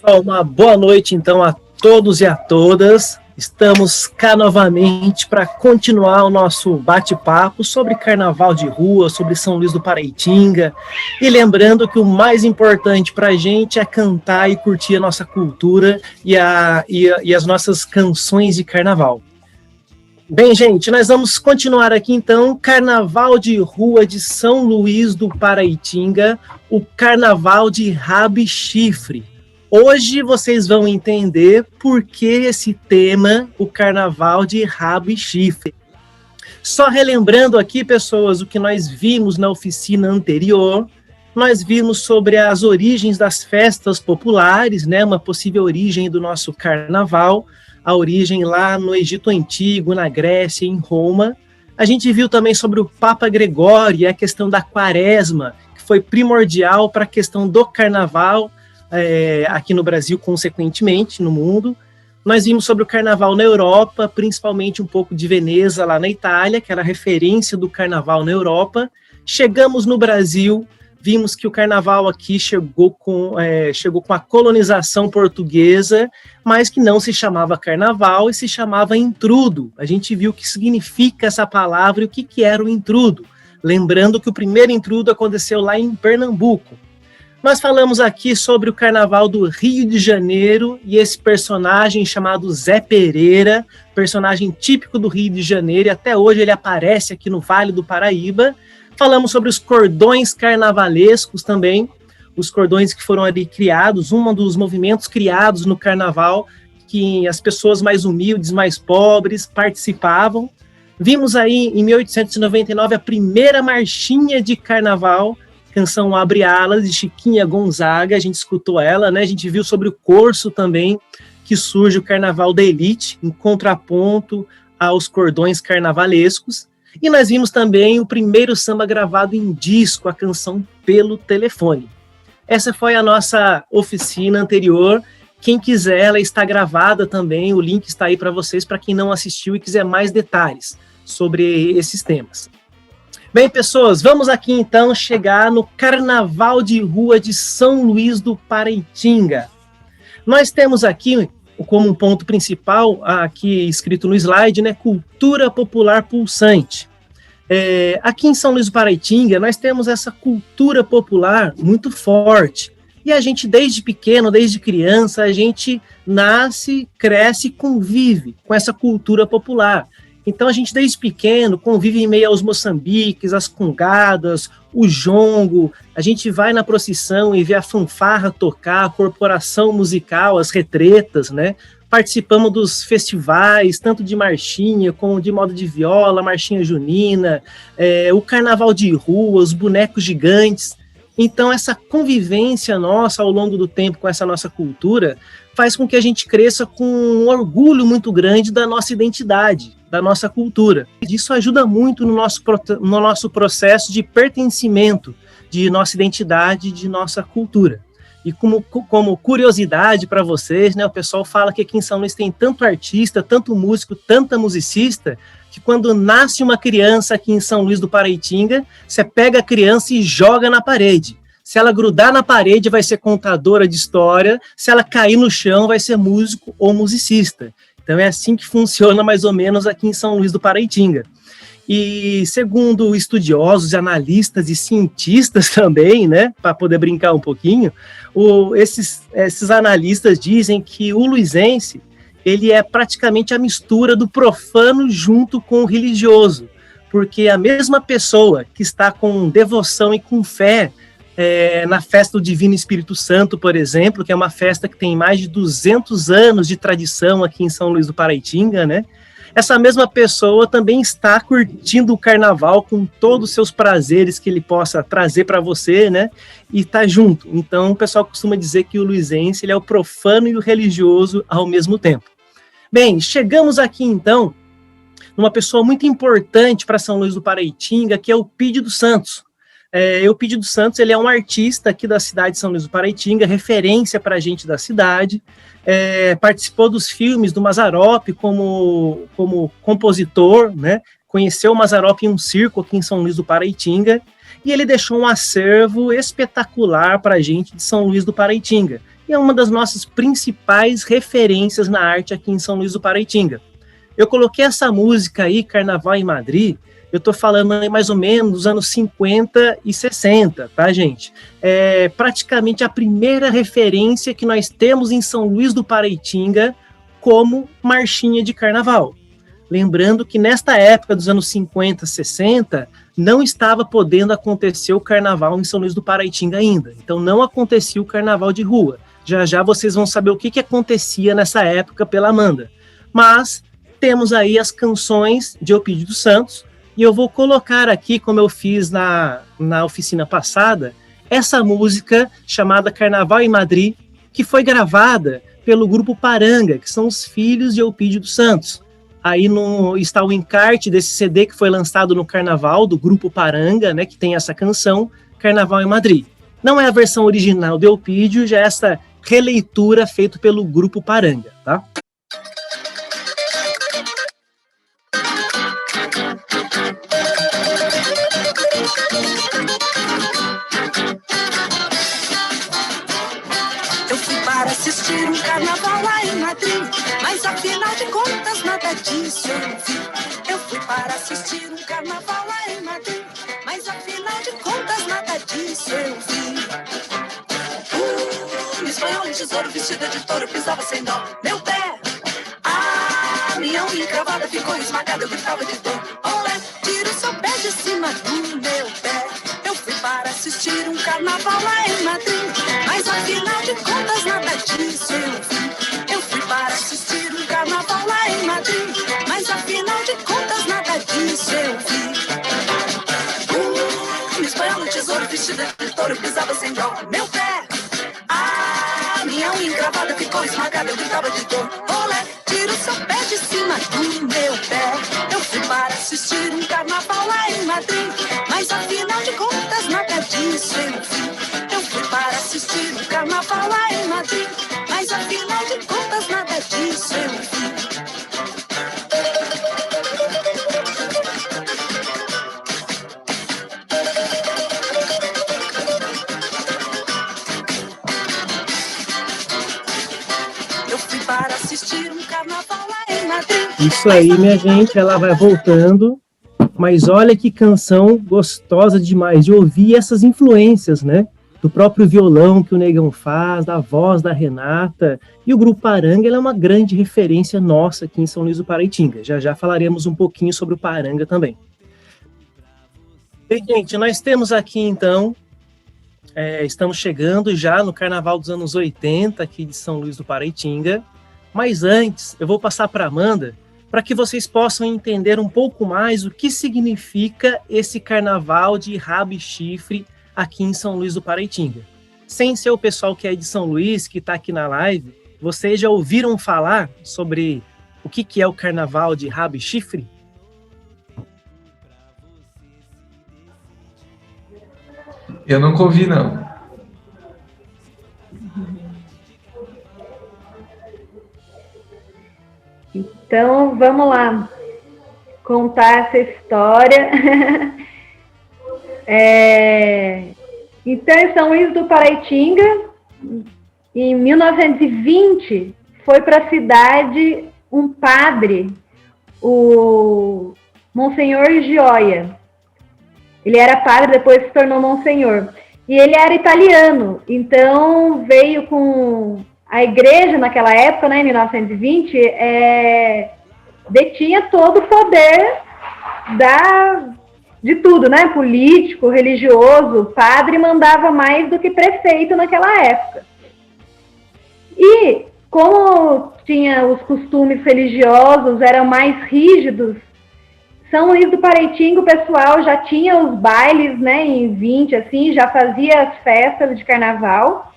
Uma boa noite, então, a todos e a todas. Estamos cá novamente para continuar o nosso bate-papo sobre carnaval de rua, sobre São Luís do Paraitinga. E lembrando que o mais importante para a gente é cantar e curtir a nossa cultura e as nossas canções de carnaval. Bem, gente, nós vamos continuar aqui, então, Carnaval de Rua de São Luís do Paraitinga, o Carnaval de Rabo e Chifre. Hoje vocês vão entender por que esse tema, o Carnaval de Rabo e Chifre. Só relembrando aqui, pessoas, o que nós vimos na oficina anterior, nós vimos sobre as origens das festas populares, né, uma possível origem do nosso carnaval, a origem lá no Egito Antigo, na Grécia, em Roma. A gente viu também sobre o Papa Gregório e a questão da quaresma, que foi primordial para a questão do carnaval, aqui no Brasil, consequentemente, no mundo. Nós vimos sobre o carnaval na Europa, principalmente um pouco de Veneza, lá na Itália, que era a referência do carnaval na Europa. Chegamos no Brasil, vimos que o carnaval aqui chegou com a colonização portuguesa, mas que não se chamava carnaval e se chamava intrudo. A gente viu o que significa essa palavra e o que era o intrudo. Lembrando que o primeiro intrudo aconteceu lá em Pernambuco. Nós falamos aqui sobre o Carnaval do Rio de Janeiro e esse personagem chamado Zé Pereira, personagem típico do Rio de Janeiro, e até hoje ele aparece aqui no Vale do Paraíba. Falamos sobre os cordões carnavalescos também, os cordões que foram ali criados, um dos movimentos criados no Carnaval, que as pessoas mais humildes, mais pobres participavam. Vimos aí, em 1899, a primeira marchinha de Carnaval, canção Abre Alas, de Chiquinha Gonzaga, a gente escutou ela, né? A gente viu sobre o corso também, que surge o Carnaval da Elite, em contraponto aos cordões carnavalescos. E nós vimos também o primeiro samba gravado em disco, a canção Pelo Telefone. Essa foi a nossa oficina anterior. Quem quiser, ela está gravada também, o link está aí para vocês, para quem não assistiu e quiser mais detalhes sobre esses temas. Bem, pessoas, vamos aqui então chegar no Carnaval de Rua de São Luís do Paraitinga. Nós temos aqui, como um ponto principal, aqui escrito no slide, né, cultura popular pulsante. Aqui em São Luís do Paraitinga, nós temos essa cultura popular muito forte. E a gente, desde pequeno, desde criança, a gente nasce, cresce e convive com essa cultura popular. Então, a gente, desde pequeno, convive em meio aos moçambiques, as congadas, o jongo. A gente vai na procissão e vê a fanfarra tocar, a corporação musical, as retretas, né? Participamos dos festivais, tanto de marchinha, como de moda de viola, marchinha junina, o carnaval de rua, os bonecos gigantes. Então, essa convivência nossa ao longo do tempo com essa nossa cultura faz com que a gente cresça com um orgulho muito grande da nossa identidade, da nossa cultura. Isso ajuda muito no nosso processo de pertencimento de nossa identidade, de nossa cultura. E como curiosidade para vocês, né, o pessoal fala que aqui em São Luís tem tanto artista, tanto músico, tanta musicista, que quando nasce uma criança aqui em São Luís do Paraitinga, você pega a criança e joga na parede. Se ela grudar na parede, vai ser contadora de história. Se ela cair no chão, vai ser músico ou musicista. Então é assim que funciona mais ou menos aqui em São Luís do Paraitinga. E segundo estudiosos, analistas e cientistas também, né, para poder brincar um pouquinho, esses analistas dizem que o luisense, ele é praticamente a mistura do profano junto com o religioso, porque a mesma pessoa que está com devoção e com fé na festa do Divino Espírito Santo, por exemplo, que é uma festa que tem mais de 200 anos de tradição aqui em São Luís do Paraitinga, né? Essa mesma pessoa também está curtindo o carnaval com todos os seus prazeres que ele possa trazer para você, né? E está junto. Então, o pessoal costuma dizer que o luisense ele é o profano e o religioso ao mesmo tempo. Bem, chegamos aqui, então, numa pessoa muito importante para São Luís do Paraitinga, que é o Pídio dos Santos. O Pídio dos Santos, ele é um artista aqui da cidade de São Luís do Paraitinga, referência para a gente da cidade, participou dos filmes do Mazzaropi como compositor, né? Conheceu o Mazzaropi em um circo aqui em São Luís do Paraitinga, e ele deixou um acervo espetacular para a gente de São Luís do Paraitinga, e é uma das nossas principais referências na arte aqui em São Luís do Paraitinga. Eu coloquei essa música aí, Carnaval em Madrid, eu estou falando aí mais ou menos dos anos 50 e 60, tá, gente? É praticamente a primeira referência que nós temos em São Luís do Paraitinga como marchinha de carnaval. Lembrando que nesta época dos anos 50, 60, não estava podendo acontecer o carnaval em São Luís do Paraitinga ainda. Então não acontecia o carnaval de rua. Já já vocês vão saber o que acontecia nessa época pela Amanda. Mas temos aí as canções de Eupídio dos Santos, e eu vou colocar aqui, como eu fiz na oficina passada, essa música chamada Carnaval em Madrid, que foi gravada pelo grupo Paranga, que são os filhos de Eupídio dos Santos. Aí está o encarte desse CD que foi lançado no Carnaval, do grupo Paranga, né, que tem essa canção, Carnaval em Madrid. Não é a versão original do Eupídio, já é essa releitura feita pelo grupo Paranga, tá? Eu fui para assistir um carnaval lá em Madrid, mas afinal de contas nada disso eu não vi. Eu fui para assistir um carnaval lá em Madrid, mas afinal de contas nada disso eu vi. Um espanhol em tesouro, vestida de touro, pisava sem dó. Meu pé, minha unha encravada ficou esmagada, eu gritava de dor. Olé, tira o seu pé de cima do meu pé. Eu fui para assistir um carnaval lá em Madrid, mas afinal de contas nada disso eu vi. Eu fui para assistir um carnaval lá em Madrid, mas afinal de contas nada disso eu vi. Um espanhol no tesouro, vestida de touro, pisava sem dó. Meu pé, minha unha encravada ficou esmagada, eu gritava de dor. Olé, tira o seu pé de cima do meu pé. Eu fui para assistir um carnaval lá em Madrid, mas afinal de contas nada disso eu vi. Eu fui para assistir um carnaval lá em Madrid, mas afinal de contas nada disso eu vi. Eu fui para assistir um carnaval lá em Madrid. Isso aí, minha gente, ela vai voltando. Mas olha que canção gostosa demais de ouvir essas influências, né? Do próprio violão que o Negão faz, da voz da Renata. E o Grupo Paranga é uma grande referência nossa aqui em São Luís do Paraitinga. Já já falaremos um pouquinho sobre o Paranga também. E, gente, nós temos aqui, então, estamos chegando já no Carnaval dos anos 80 aqui de São Luís do Paraitinga. Mas antes, eu vou passar para a Amanda, para que vocês possam entender um pouco mais o que significa esse carnaval de rabo e chifre aqui em São Luís do Paraitinga. Sem ser o pessoal que é de São Luís, que está aqui na live, vocês já ouviram falar sobre o que é o carnaval de rabo e chifre? Eu nunca ouvi, não. Então, vamos lá contar essa história. Então, em São Luís do Paraitinga, em 1920, foi para a cidade um padre, o Monsenhor Gioia. Ele era padre, depois se tornou Monsenhor. E ele era italiano, então veio com... A igreja, naquela época, né, em 1920, detinha todo o poder de tudo, né? Político, religioso. O padre mandava mais do que prefeito naquela época. E, como tinha os costumes religiosos, eram mais rígidos, São Luís do Paraitinga, o pessoal já tinha os bailes, né, em 20, assim, já fazia as festas de carnaval.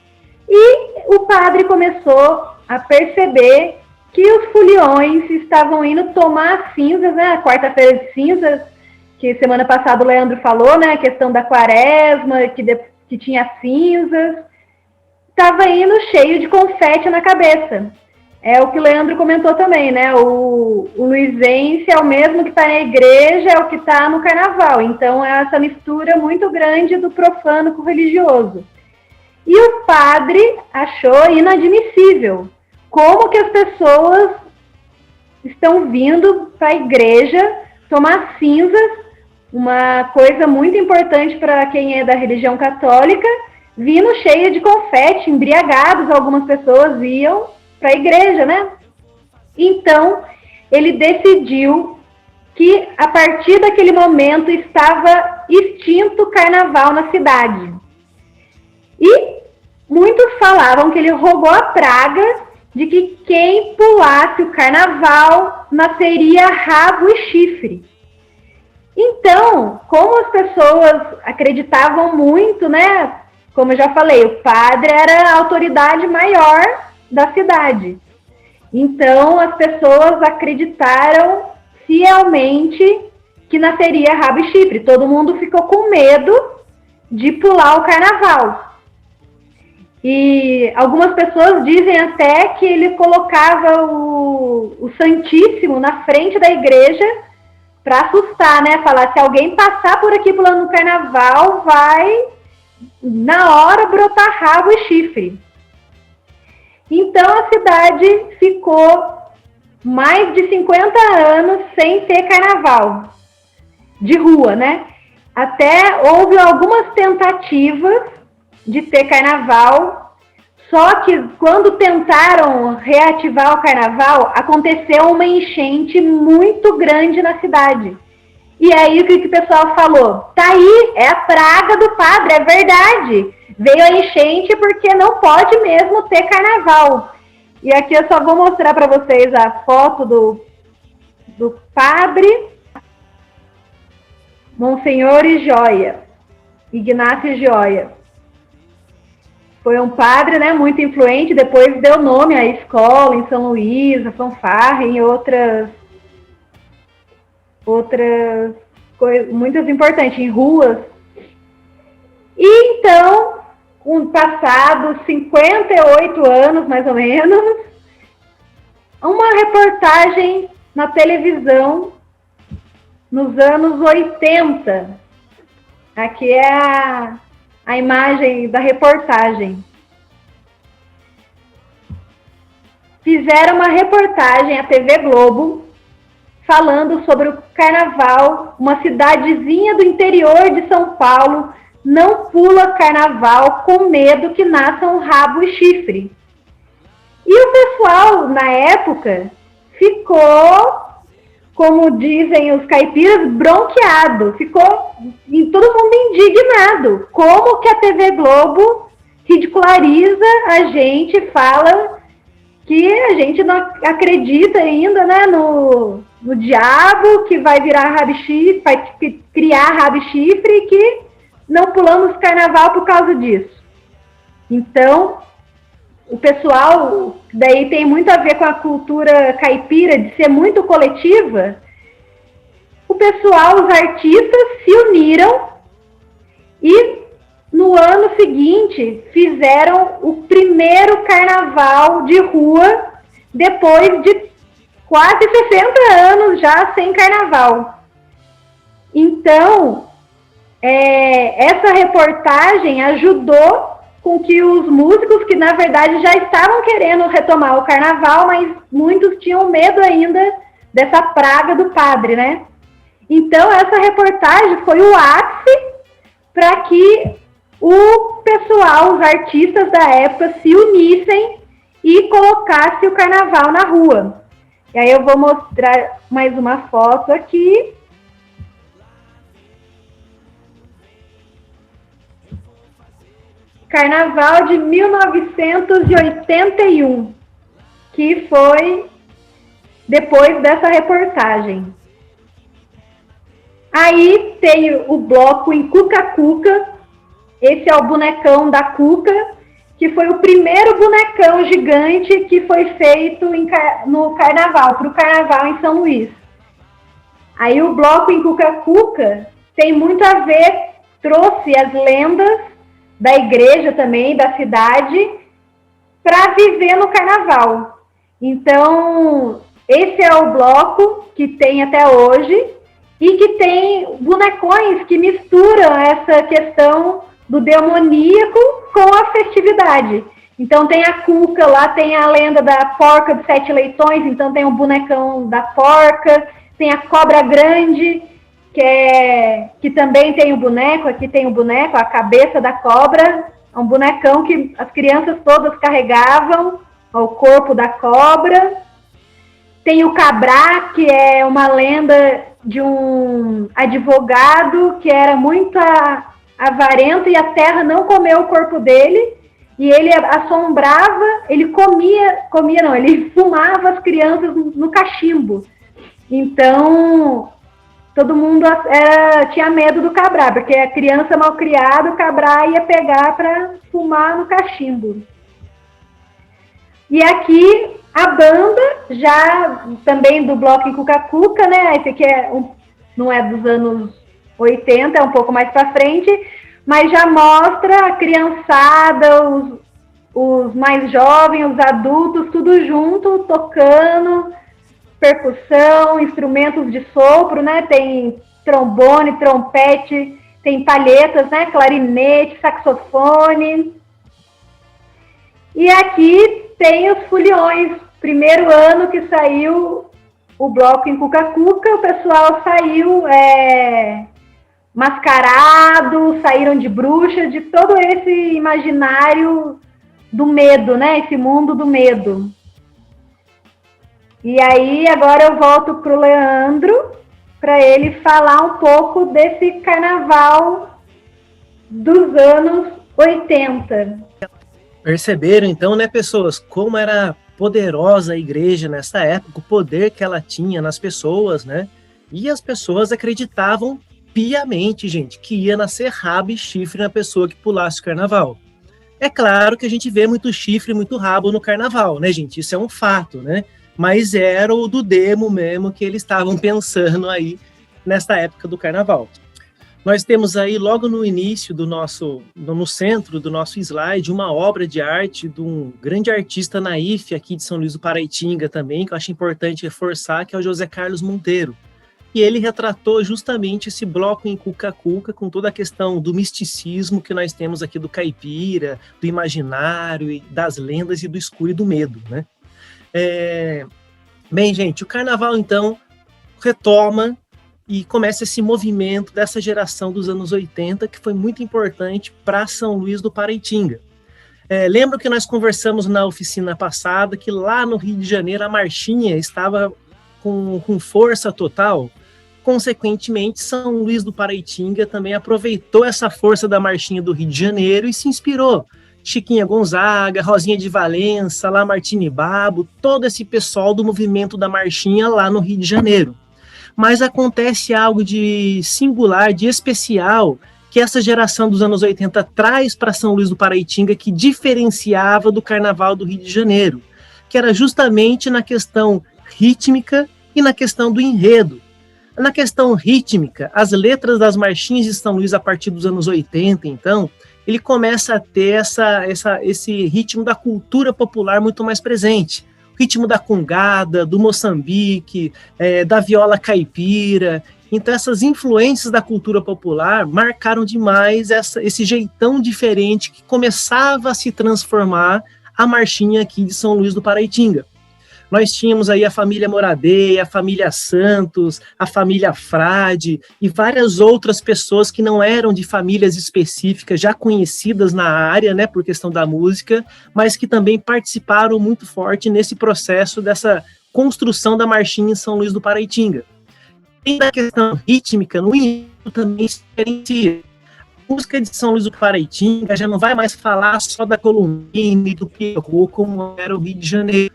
E o padre começou a perceber que os foliões estavam indo tomar as cinzas, né? A quarta-feira de cinzas, que semana passada o Leandro falou, né? A questão da quaresma, que tinha cinzas. Estava indo cheio de confete na cabeça. É o que o Leandro comentou também, né? O luizense é o mesmo que está na igreja, é o que está no carnaval. Então, é essa mistura muito grande do profano com o religioso. E o padre achou inadmissível. Como que as pessoas estão vindo para a igreja tomar cinzas, uma coisa muito importante para quem é da religião católica, vindo cheia de confete, embriagados, algumas pessoas iam para a igreja, né? Então, ele decidiu que, a partir daquele momento, estava extinto o carnaval na cidade. E muitos falavam que ele rogou a praga de que quem pulasse o carnaval nasceria rabo e chifre. Então, como as pessoas acreditavam muito, né? Como eu já falei, o padre era a autoridade maior da cidade. Então, as pessoas acreditaram fielmente que nasceria rabo e chifre. Todo mundo ficou com medo de pular o carnaval. E algumas pessoas dizem até que ele colocava o Santíssimo na frente da igreja para assustar, né? Falar, se alguém passar por aqui pulando no carnaval, vai, na hora, brotar rabo e chifre. Então, a cidade ficou mais de 50 anos sem ter carnaval de rua, né? Até houve algumas tentativas de ter carnaval, só que quando tentaram reativar o carnaval, aconteceu uma enchente muito grande na cidade. E aí o que o pessoal falou? Tá aí, é a praga do padre, é verdade. Veio a enchente porque não pode mesmo ter carnaval. E aqui eu só vou mostrar para vocês a foto do padre Monsenhor Gioia, Ignácio Gioia. Foi um padre, né, muito influente, depois deu nome à escola em São Luís, a fanfarra, em outras coisas, muitas importantes, em ruas. E então, passados 58 anos, mais ou menos, uma reportagem na televisão nos anos 80. Aqui é a imagem da reportagem. Fizeram uma reportagem à TV Globo falando sobre o carnaval. Uma cidadezinha do interior de São Paulo não pula carnaval com medo que nasça um rabo e chifre. E o pessoal, na época, ficou, como dizem os caipiras, bronqueado. Ficou todo mundo indignado. Como que a TV Globo ridiculariza a gente, fala que a gente não acredita ainda, né, no diabo, que vai virar rabichifre, vai criar rabichifre, e que não pulamos carnaval por causa disso. Então, o pessoal, daí tem muito a ver com a cultura caipira, de ser muito coletiva. O pessoal, os artistas, se uniram e no ano seguinte fizeram o primeiro carnaval de rua depois de quase 60 anos já sem carnaval. Então, essa reportagem ajudou com que os músicos, que na verdade já estavam querendo retomar o carnaval, mas muitos tinham medo ainda dessa praga do padre, né? Então, essa reportagem foi o ápice para que o pessoal, os artistas da época, se unissem e colocassem o carnaval na rua. E aí eu vou mostrar mais uma foto aqui. Carnaval de 1981, que foi depois dessa reportagem. Aí tem o bloco em Cuca Cuca. Esse é o bonecão da Cuca, que foi o primeiro bonecão gigante que foi feito no carnaval, para o carnaval em São Luís. Aí o bloco em Cuca Cuca tem muito a ver, trouxe as lendas da igreja também, da cidade, para viver no carnaval. Então, esse é o bloco que tem até hoje e que tem bonecões que misturam essa questão do demoníaco com a festividade. Então tem a cuca, lá tem a lenda da porca dos 7 leitões, então tem o bonecão da porca, tem a cobra grande, que também tem o boneco, aqui tem o boneco, a cabeça da cobra, é um bonecão que as crianças todas carregavam, o corpo da cobra. Tem o Cabrá, que é uma lenda de um advogado que era muito avarento e a terra não comeu o corpo dele, e ele assombrava, ele ele fumava as crianças no cachimbo. Então, todo mundo tinha medo do Cabrá, porque a criança mal criada, o Cabrá ia pegar para fumar no cachimbo. E aqui a banda, já também do bloco em Cuca-Cuca, né? Esse aqui não é dos anos 80, é um pouco mais para frente, mas já mostra a criançada, os mais jovens, os adultos, tudo junto, tocando, percussão, instrumentos de sopro, né? Tem trombone, trompete, tem palhetas, né? Clarinete, saxofone. E aqui tem os foliões. Primeiro ano que saiu o bloco em Cuca-Cuca, o pessoal saiu mascarado, saíram de bruxa, de todo esse imaginário do medo, né? Esse mundo do medo. E aí, agora eu volto para o Leandro, para ele falar um pouco desse carnaval dos anos 80. Perceberam, então, né, pessoas, como era poderosa a igreja nessa época, o poder que ela tinha nas pessoas, né? E as pessoas acreditavam piamente, gente, que ia nascer rabo e chifre na pessoa que pulasse o carnaval. É claro que a gente vê muito chifre, muito rabo no carnaval, né, gente? Isso é um fato, né? Mas era o do demo mesmo que eles estavam pensando aí nesta época do carnaval. Nós temos aí, logo no início no centro do nosso slide, uma obra de arte de um grande artista naif aqui de São Luís do Paraitinga também, que eu acho importante reforçar, que é o José Carlos Monteiro. E ele retratou justamente esse bloco em Cuca-Cuca, com toda a questão do misticismo que nós temos aqui do caipira, do imaginário, das lendas e do escuro e do medo, né? Bem, gente, o carnaval, então, retoma e começa esse movimento dessa geração dos anos 80, que foi muito importante para São Luís do Paraitinga. Lembro que nós conversamos na oficina passada que lá no Rio de Janeiro a marchinha estava com força total. Consequentemente, São Luís do Paraitinga também aproveitou essa força da marchinha do Rio de Janeiro e se inspirou. Chiquinha Gonzaga, Rosinha de Valença, Lamartine Babo, todo esse pessoal do movimento da marchinha lá no Rio de Janeiro. Mas acontece algo de singular, de especial, que essa geração dos anos 80 traz para São Luís do Paraitinga, que diferenciava do Carnaval do Rio de Janeiro, que era justamente na questão rítmica e na questão do enredo. Na questão rítmica, as letras das marchinhas de São Luís a partir dos anos 80, então, ele começa a ter esse ritmo da cultura popular muito mais presente. O ritmo da congada, do Moçambique, da viola caipira. Então, essas influências da cultura popular marcaram demais esse jeitão diferente que começava a se transformar a marchinha aqui de São Luís do Paraitinga. Nós tínhamos aí a família Moradeia, a família Santos, a família Frade e várias outras pessoas que não eram de famílias específicas, já conhecidas na área, né, por questão da música, mas que também participaram muito forte nesse processo dessa construção da marchinha em São Luís do Paraitinga. E da questão rítmica, no enredo também se diferencia. A música de São Luís do Paraitinga já não vai mais falar só da Colombina e do Pierrot, como era o Rio de Janeiro,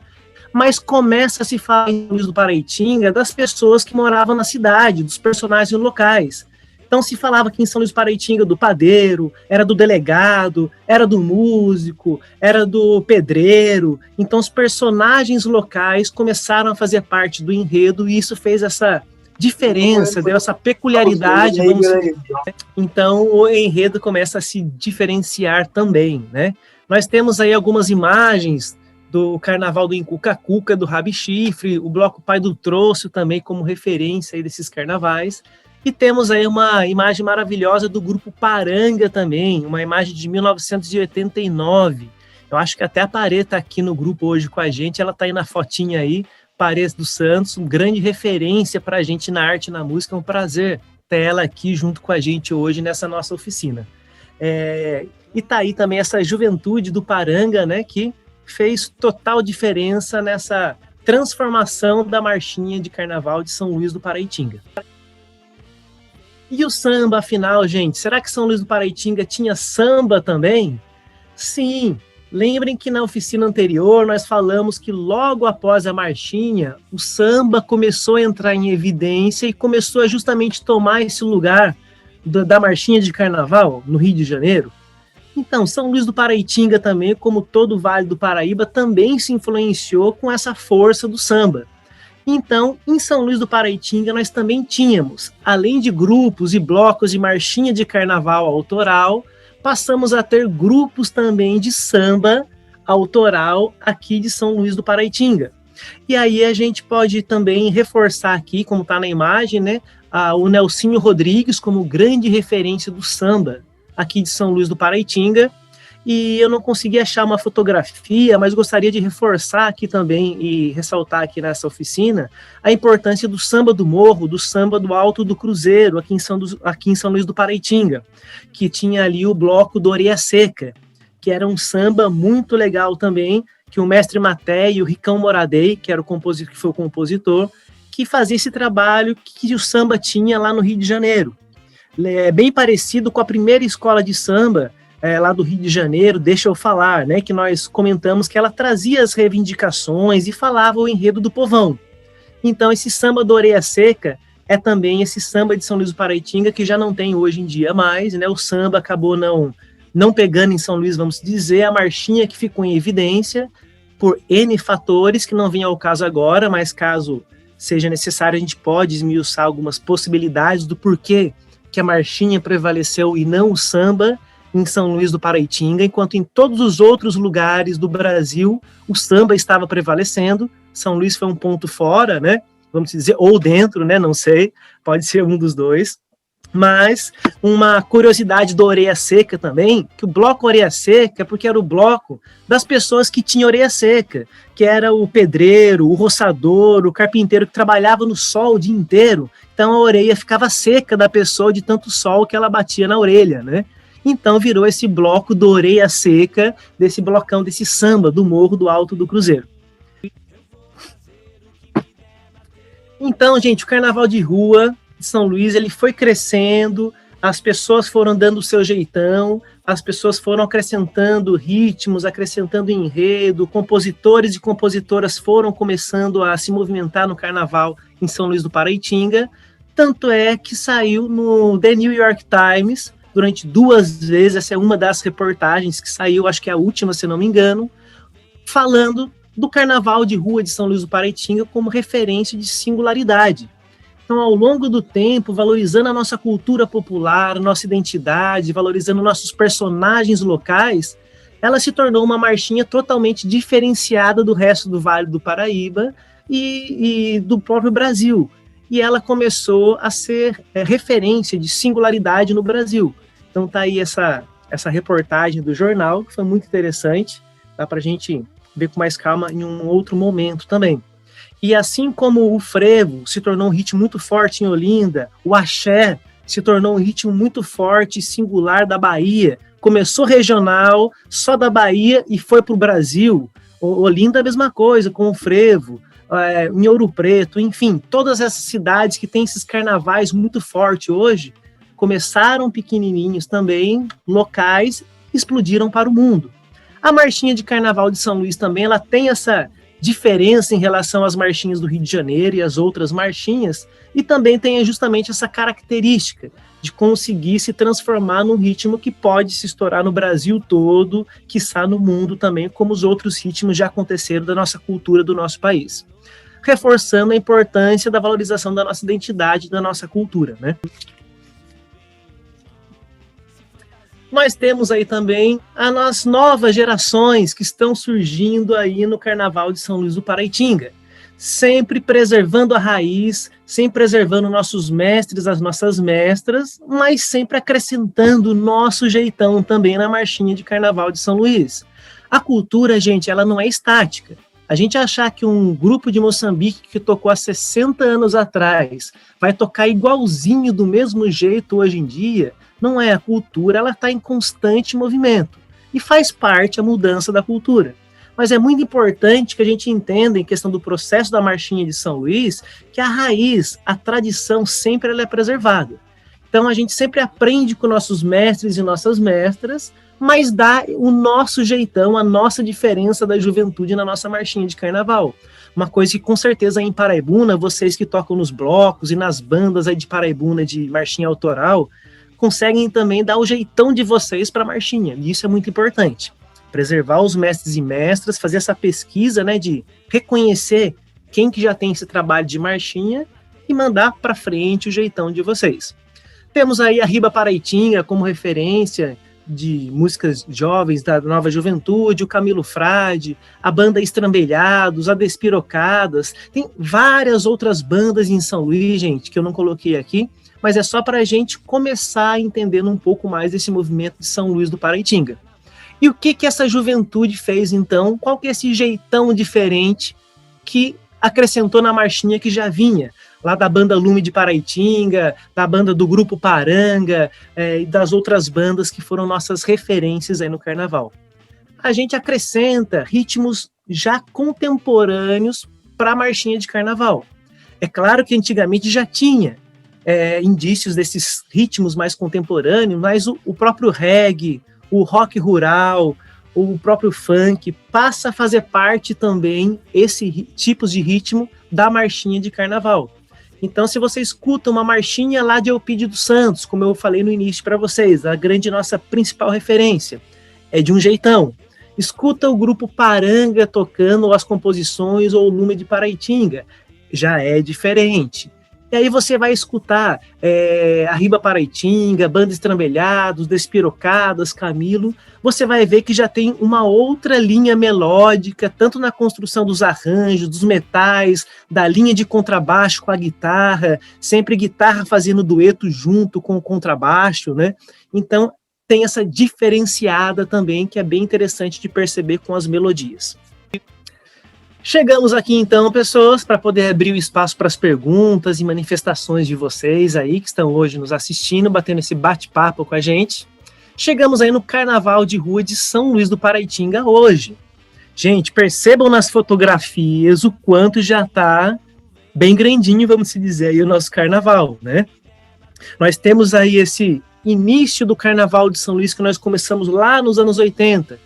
mas começa a se falar em São Luís do Paraitinga das pessoas que moravam na cidade, dos personagens locais. Então se falava aqui em São Luís do Paraitinga do padeiro, era do delegado, era do músico, era do pedreiro. Então os personagens locais começaram a fazer parte do enredo e isso fez essa diferença, deu essa peculiaridade. Então o enredo começa a se diferenciar também, né? Nós temos aí algumas imagens do Carnaval do Cuca-Cuca, do Rabi Chifre, o Bloco Pai do Troço também como referência aí desses carnavais. E temos aí uma imagem maravilhosa do grupo Paranga também, uma imagem de 1989. Eu acho que até a Parê está aqui no grupo hoje com a gente, ela está aí na fotinha aí, Parê dos Santos, uma grande referência para a gente na arte e na música, é um prazer ter ela aqui junto com a gente hoje nessa nossa oficina. E está aí também essa juventude do Paranga, né, que fez total diferença nessa transformação da marchinha de carnaval de São Luís do Paraitinga. E o samba, afinal, gente, será que São Luís do Paraitinga tinha samba também? Sim, lembrem que na oficina anterior nós falamos que logo após a marchinha, o samba começou a entrar em evidência e começou a justamente tomar esse lugar da marchinha de carnaval no Rio de Janeiro. Então, São Luís do Paraitinga também, como todo o Vale do Paraíba, também se influenciou com essa força do samba. Então, em São Luís do Paraitinga, nós também tínhamos, além de grupos e blocos de marchinha de carnaval autoral, passamos a ter grupos também de samba autoral aqui de São Luís do Paraitinga. E aí a gente pode também reforçar aqui, como está na imagem, né, o Nelsinho Rodrigues como grande referência do samba aqui de São Luís do Paraitinga. E eu não consegui achar uma fotografia, mas gostaria de reforçar aqui também e ressaltar aqui nessa oficina a importância do samba do morro, do samba do Alto do Cruzeiro, aqui em São Luís do Paraitinga, que tinha ali o bloco do Orelha Seca, que era um samba muito legal também, que o mestre Maté e o Ricão Moradei, que foi o compositor, que fazia esse trabalho que o samba tinha lá no Rio de Janeiro. É bem parecido com a primeira escola de samba, lá do Rio de Janeiro, Deixa Eu Falar, né, que nós comentamos que ela trazia as reivindicações e falava o enredo do povão. Então, esse samba do Orelha Seca é também esse samba de São Luís do Paraitinga, que já não tem hoje em dia mais, né, o samba acabou não pegando em São Luís, vamos dizer, a marchinha que ficou em evidência por N fatores, que não vem ao caso agora, mas caso seja necessário, a gente pode esmiuçar algumas possibilidades do porquê que a marchinha prevaleceu e não o samba, em São Luís do Paraitinga, enquanto em todos os outros lugares do Brasil o samba estava prevalecendo. São Luís foi um ponto fora, né? Vamos dizer, ou dentro, né? Não sei, pode ser um dos dois. Mas uma curiosidade do Orelha Seca também, que o bloco Orelha Seca, porque era o bloco das pessoas que tinham orelha seca, que era o pedreiro, o roçador, o carpinteiro que trabalhava no sol o dia inteiro. Então a orelha ficava seca da pessoa de tanto sol que ela batia na orelha, né? Então virou esse bloco do Orelha Seca, desse blocão, desse samba do Morro do Alto do Cruzeiro. Então, gente, o Carnaval de Rua de São Luís, ele foi crescendo, as pessoas foram dando o seu jeitão, as pessoas foram acrescentando ritmos, acrescentando enredo, compositores e compositoras foram começando a se movimentar no Carnaval em São Luís do Paraitinga, tanto é que saiu no The New York Times, durante 2 vezes, essa é uma das reportagens que saiu, acho que é a última, se não me engano, falando do Carnaval de Rua de São Luís do Paraitinga como referência de singularidade. Então, ao longo do tempo, valorizando a nossa cultura popular, a nossa identidade, valorizando nossos personagens locais, ela se tornou uma marchinha totalmente diferenciada do resto do Vale do Paraíba e do próprio Brasil. E ela começou a ser referência de singularidade no Brasil. Então tá aí essa reportagem do jornal, que foi muito interessante, dá para a gente ver com mais calma em um outro momento também. E assim como o frevo se tornou um ritmo muito forte em Olinda, o axé se tornou um ritmo muito forte e singular da Bahia, começou regional, só da Bahia e foi para o Brasil. Olinda a mesma coisa, com o frevo, em Ouro Preto, enfim, todas essas cidades que têm esses carnavais muito fortes hoje, começaram pequenininhos também, locais, explodiram para o mundo. A marchinha de carnaval de São Luís também, ela tem essa diferença em relação às marchinhas do Rio de Janeiro e às outras marchinhas, e também tem justamente essa característica de conseguir se transformar num ritmo que pode se estourar no Brasil todo, quiçá no mundo também, como os outros ritmos já aconteceram da nossa cultura, do nosso país. Reforçando a importância da valorização da nossa identidade, da nossa cultura, né? Nós temos aí também as novas gerações que estão surgindo aí no Carnaval de São Luís do Paraitinga. sempre preservando a raiz, sempre preservando nossos mestres, as nossas mestras, mas sempre acrescentando o nosso jeitão também na marchinha de Carnaval de São Luís. A cultura, gente, ela não é estática. A gente achar que um grupo de Moçambique que tocou há 60 anos atrás vai tocar igualzinho do mesmo jeito hoje em dia, não é. A cultura, ela está em constante movimento e faz parte a mudança da cultura. Mas é muito importante que a gente entenda, em questão do processo da marchinha de São Luís, que a raiz, a tradição, sempre ela é preservada. Então a gente sempre aprende com nossos mestres e nossas mestras, mas dá o nosso jeitão, a nossa diferença da juventude na nossa marchinha de carnaval. Uma coisa que com certeza em Paraibuna, vocês que tocam nos blocos e nas bandas aí de Paraibuna de marchinha autoral, conseguem também dar o jeitão de vocês para a marchinha, e isso é muito importante. Preservar os mestres e mestras, fazer essa pesquisa, né, de reconhecer quem que já tem esse trabalho de marchinha e mandar para frente o jeitão de vocês. Temos aí a Riba Paraitinga como referência de músicas jovens da nova juventude, o Camilo Frade, a banda Estrambelhados, a Despirocadas, tem várias outras bandas em São Luís, gente, que eu não coloquei aqui, mas é só para a gente começar a entender um pouco mais desse movimento de São Luís do Paraitinga. E o que essa juventude fez, então? Qual que é esse jeitão diferente que acrescentou na marchinha que já vinha? Lá da banda Lume de Paraitinga, da banda do Grupo Paranga, e das outras bandas que foram nossas referências aí no Carnaval. A gente acrescenta ritmos já contemporâneos para a marchinha de Carnaval. É claro que antigamente já tinha indícios desses ritmos mais contemporâneos, mas o próprio reggae, o rock rural, o próprio funk, passa a fazer parte também, tipos de ritmo, da marchinha de Carnaval. Então, se você escuta uma marchinha lá de Eupídio dos Santos, como eu falei no início para vocês, a grande nossa principal referência, é de um jeitão. Escuta o Grupo Paranga tocando ou as composições ou o Lume de Paraitinga, já é diferente. E aí você vai escutar a Riba Paraitinga, Banda Estrambelhados, Despirocadas, Camilo, você vai ver que já tem uma outra linha melódica, tanto na construção dos arranjos, dos metais, da linha de contrabaixo com a guitarra, sempre guitarra fazendo dueto junto com o contrabaixo, né? Então tem essa diferenciada também, que é bem interessante de perceber com as melodias. Chegamos aqui então, pessoas, para poder abrir o espaço para as perguntas e manifestações de vocês aí, que estão hoje nos assistindo, batendo esse bate-papo com a gente. Chegamos aí no Carnaval de Rua de São Luís do Paraitinga hoje. Gente, percebam nas fotografias o quanto já está bem grandinho, vamos se dizer, aí o nosso Carnaval, né? Nós temos aí esse início do Carnaval de São Luís que nós começamos lá nos anos 80,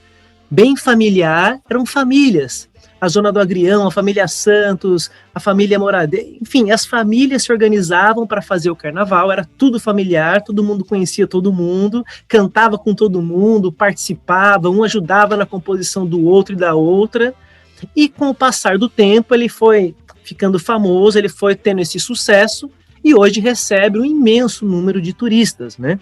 bem familiar, eram famílias. A Zona do Agrião, a família Santos, a família Moradeira, enfim, as famílias se organizavam para fazer o carnaval, era tudo familiar, todo mundo conhecia todo mundo, cantava com todo mundo, participava, um ajudava na composição do outro e da outra, e com o passar do tempo ele foi ficando famoso, ele foi tendo esse sucesso, e hoje recebe um imenso número de turistas, né?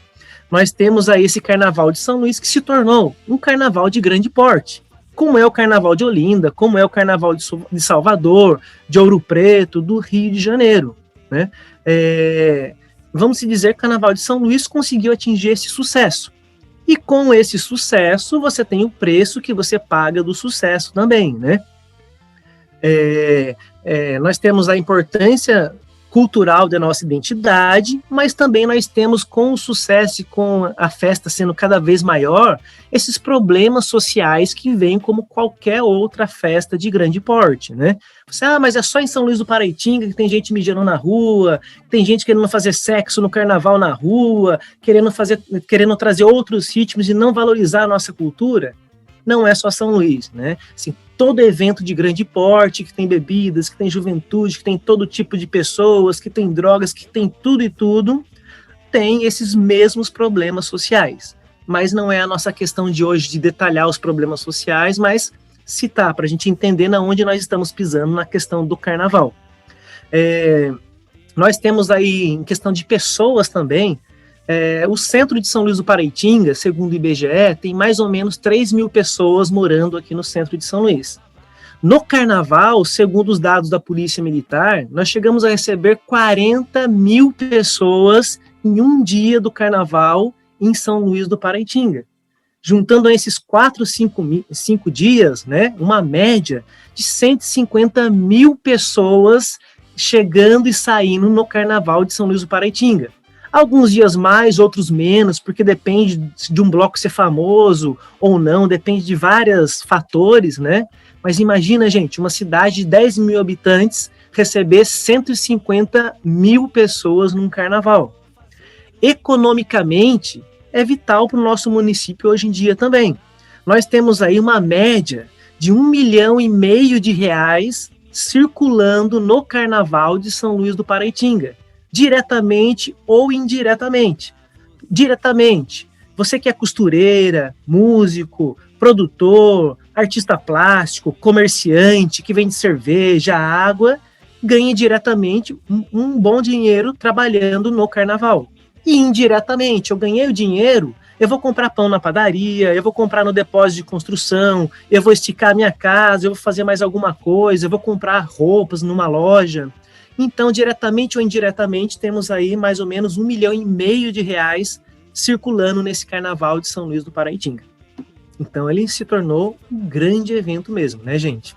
Nós temos aí esse Carnaval de São Luís que se tornou um carnaval de grande porte, como é o Carnaval de Olinda, como é o Carnaval de Salvador, de Ouro Preto, do Rio de Janeiro, né? Vamos se dizer que o Carnaval de São Luís conseguiu atingir esse sucesso. E com esse sucesso, você tem o preço que você paga do sucesso também, né? Nós temos a importância cultural da nossa identidade, mas também nós temos, com o sucesso e com a festa sendo cada vez maior, esses problemas sociais que vêm como qualquer outra festa de grande porte, né? Mas é só em São Luís do Paraitinga que tem gente mijando na rua, tem gente querendo fazer sexo no carnaval na rua, querendo trazer outros ritmos e não valorizar a nossa cultura. Não é só São Luís, né? Assim, todo evento de grande porte, que tem bebidas, que tem juventude, que tem todo tipo de pessoas, que tem drogas, que tem tudo e tudo, tem esses mesmos problemas sociais. Mas não é a nossa questão de hoje de detalhar os problemas sociais, mas citar para a gente entender na onde nós estamos pisando na questão do carnaval. Nós temos aí, em questão de pessoas também, o centro de São Luís do Paraitinga, segundo o IBGE, tem mais ou menos 3 mil pessoas morando aqui no centro de São Luís. No carnaval, segundo os dados da Polícia Militar, nós chegamos a receber 40 mil pessoas em um dia do carnaval em São Luís do Paraitinga. Juntando esses 4, 5 dias, né, uma média de 150 mil pessoas chegando e saindo no carnaval de São Luís do Paraitinga. Alguns dias mais, outros menos, porque depende de um bloco ser famoso ou não, depende de vários fatores, né? Mas imagina, gente, uma cidade de 10 mil habitantes receber 150 mil pessoas num carnaval. Economicamente, é vital para o nosso município hoje em dia também. Nós temos aí uma média de R$ 1,5 milhão de reais circulando no carnaval de São Luís do Paraitinga, diretamente ou indiretamente. Diretamente, você que é costureira, músico, produtor, artista plástico, comerciante, que vende cerveja, água, ganha diretamente um bom dinheiro trabalhando no carnaval. E indiretamente, eu ganhei o dinheiro, eu vou comprar pão na padaria, eu vou comprar no depósito de construção, eu vou esticar a minha casa, eu vou fazer mais alguma coisa, eu vou comprar roupas numa loja. Então, diretamente ou indiretamente, temos aí mais ou menos R$ 1,5 milhão de reais circulando nesse carnaval de São Luís do Paraitinga. Então, ele se tornou um grande evento mesmo, né, gente?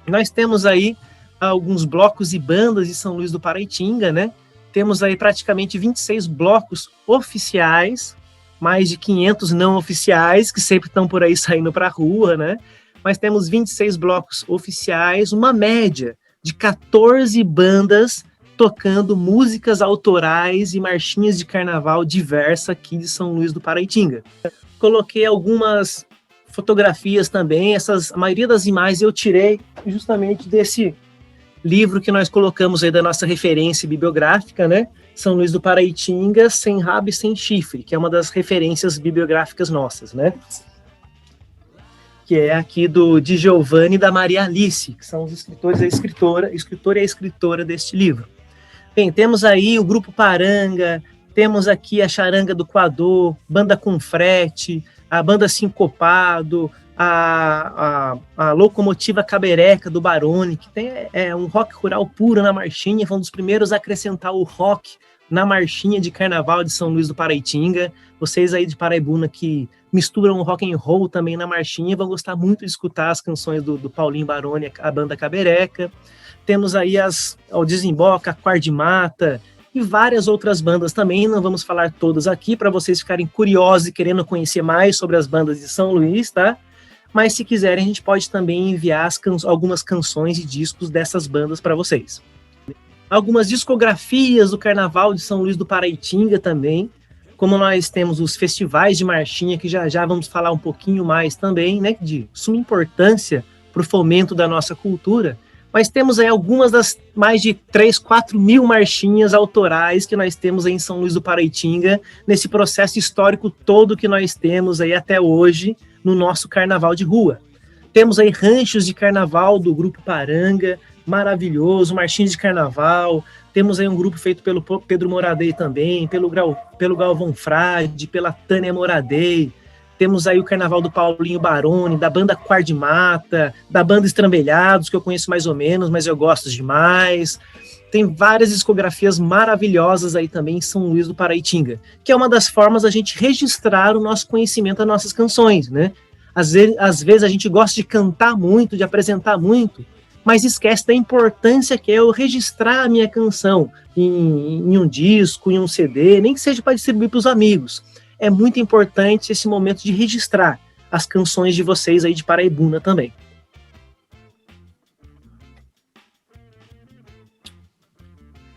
Nós temos aí alguns blocos e bandas de São Luís do Paraitinga, né? Temos aí praticamente 26 blocos oficiais, mais de 500 não oficiais, que sempre estão por aí saindo para a rua, né? Mas temos 26 blocos oficiais, uma média de 14 bandas tocando músicas autorais e marchinhas de carnaval diversas aqui de São Luís do Paraitinga. Coloquei algumas fotografias também, a maioria das imagens eu tirei justamente desse livro que nós colocamos aí da nossa referência bibliográfica, né? São Luís do Paraitinga, Sem Rabo e Sem Chifre, que é uma das referências bibliográficas nossas, né? Que é aqui de Giovanni e da Maria Alice, que são os escritores e a escritora deste livro. Bem, temos aí o Grupo Paranga, temos aqui a Charanga do Coador, Banda Confrete, a Banda Sincopado, a Locomotiva Cabereca do Barone, que tem um rock rural puro na marchinha, foi um dos primeiros a acrescentar o rock na marchinha de carnaval de São Luís do Paraitinga. Vocês aí de Paraibuna que misturam o rock and roll também na marchinha vão gostar muito de escutar as canções do Paulinho Barone, a Banda Cabereca. Temos aí o Desemboca, a Quar de Mata e várias outras bandas também, não vamos falar todas aqui para vocês ficarem curiosos e querendo conhecer mais sobre as bandas de São Luís, tá? Mas se quiserem, a gente pode também enviar algumas canções e discos dessas bandas para vocês. Algumas discografias do Carnaval de São Luís do Paraitinga também, como nós temos os festivais de marchinha, que já vamos falar um pouquinho mais também, né, de suma importância para o fomento da nossa cultura, mas temos aí algumas das mais de 3, 4 mil marchinhas autorais que nós temos aí em São Luís do Paraitinga, nesse processo histórico todo que nós temos aí até hoje, no nosso carnaval de rua. Temos aí ranchos de carnaval do Grupo Paranga, maravilhoso, marchinhas de carnaval. Temos aí um grupo feito pelo Pedro Moradei também, pelo Galvão Frade, pela Tânia Moradei. Temos aí o carnaval do Paulinho Barone, da Banda Quar de Mata, da Banda Estrambelhados, que eu conheço mais ou menos, mas eu gosto demais. Tem várias discografias maravilhosas aí também em São Luís do Paraitinga, que é uma das formas da gente registrar o nosso conhecimento das nossas canções, né? Às vezes a gente gosta de cantar muito, de apresentar muito, mas esquece da importância que é eu registrar a minha canção em um disco, em um CD, nem que seja para distribuir para os amigos. É muito importante esse momento de registrar as canções de vocês aí de Paraibuna também.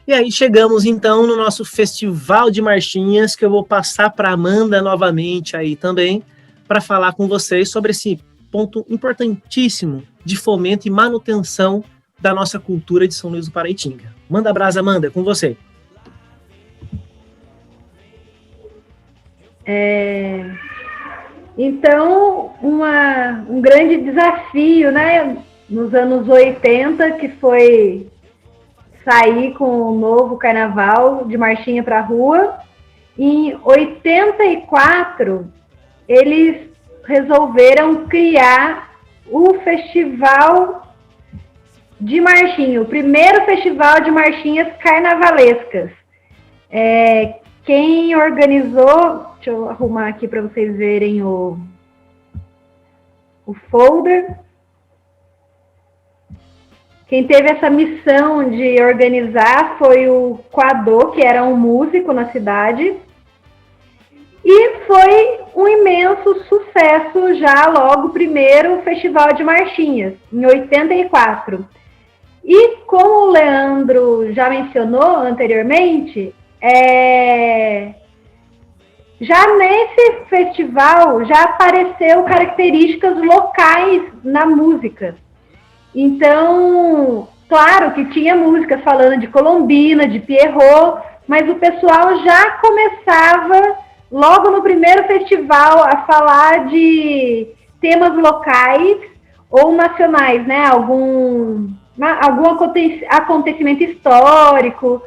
E aí chegamos então no nosso festival de marchinhas, que eu vou passar para a Amanda novamente aí também, para falar com vocês sobre esse ponto importantíssimo de fomento e manutenção da nossa cultura de São Luís do Paraitinga. Manda brasa, Amanda, com você. Então, um grande desafio, né, nos anos 80, que foi sair com um novo carnaval de marchinha para a rua. Em 84, eles resolveram criar o Festival de marchinha, o primeiro festival de marchinhas carnavalescas. Quem organizou, deixa eu arrumar aqui para vocês verem o folder. Quem teve essa missão de organizar foi o Quadô, que era um músico na cidade. E foi um imenso sucesso já logo o primeiro festival de marchinhas, em 84. E como o Leandro já mencionou anteriormente, já nesse festival já apareceu características locais na música. Então, claro que tinha músicas falando de Colombina, de Pierrot, mas o pessoal já começava, logo no primeiro festival, a falar de temas locais ou nacionais, né? Algum acontecimento histórico.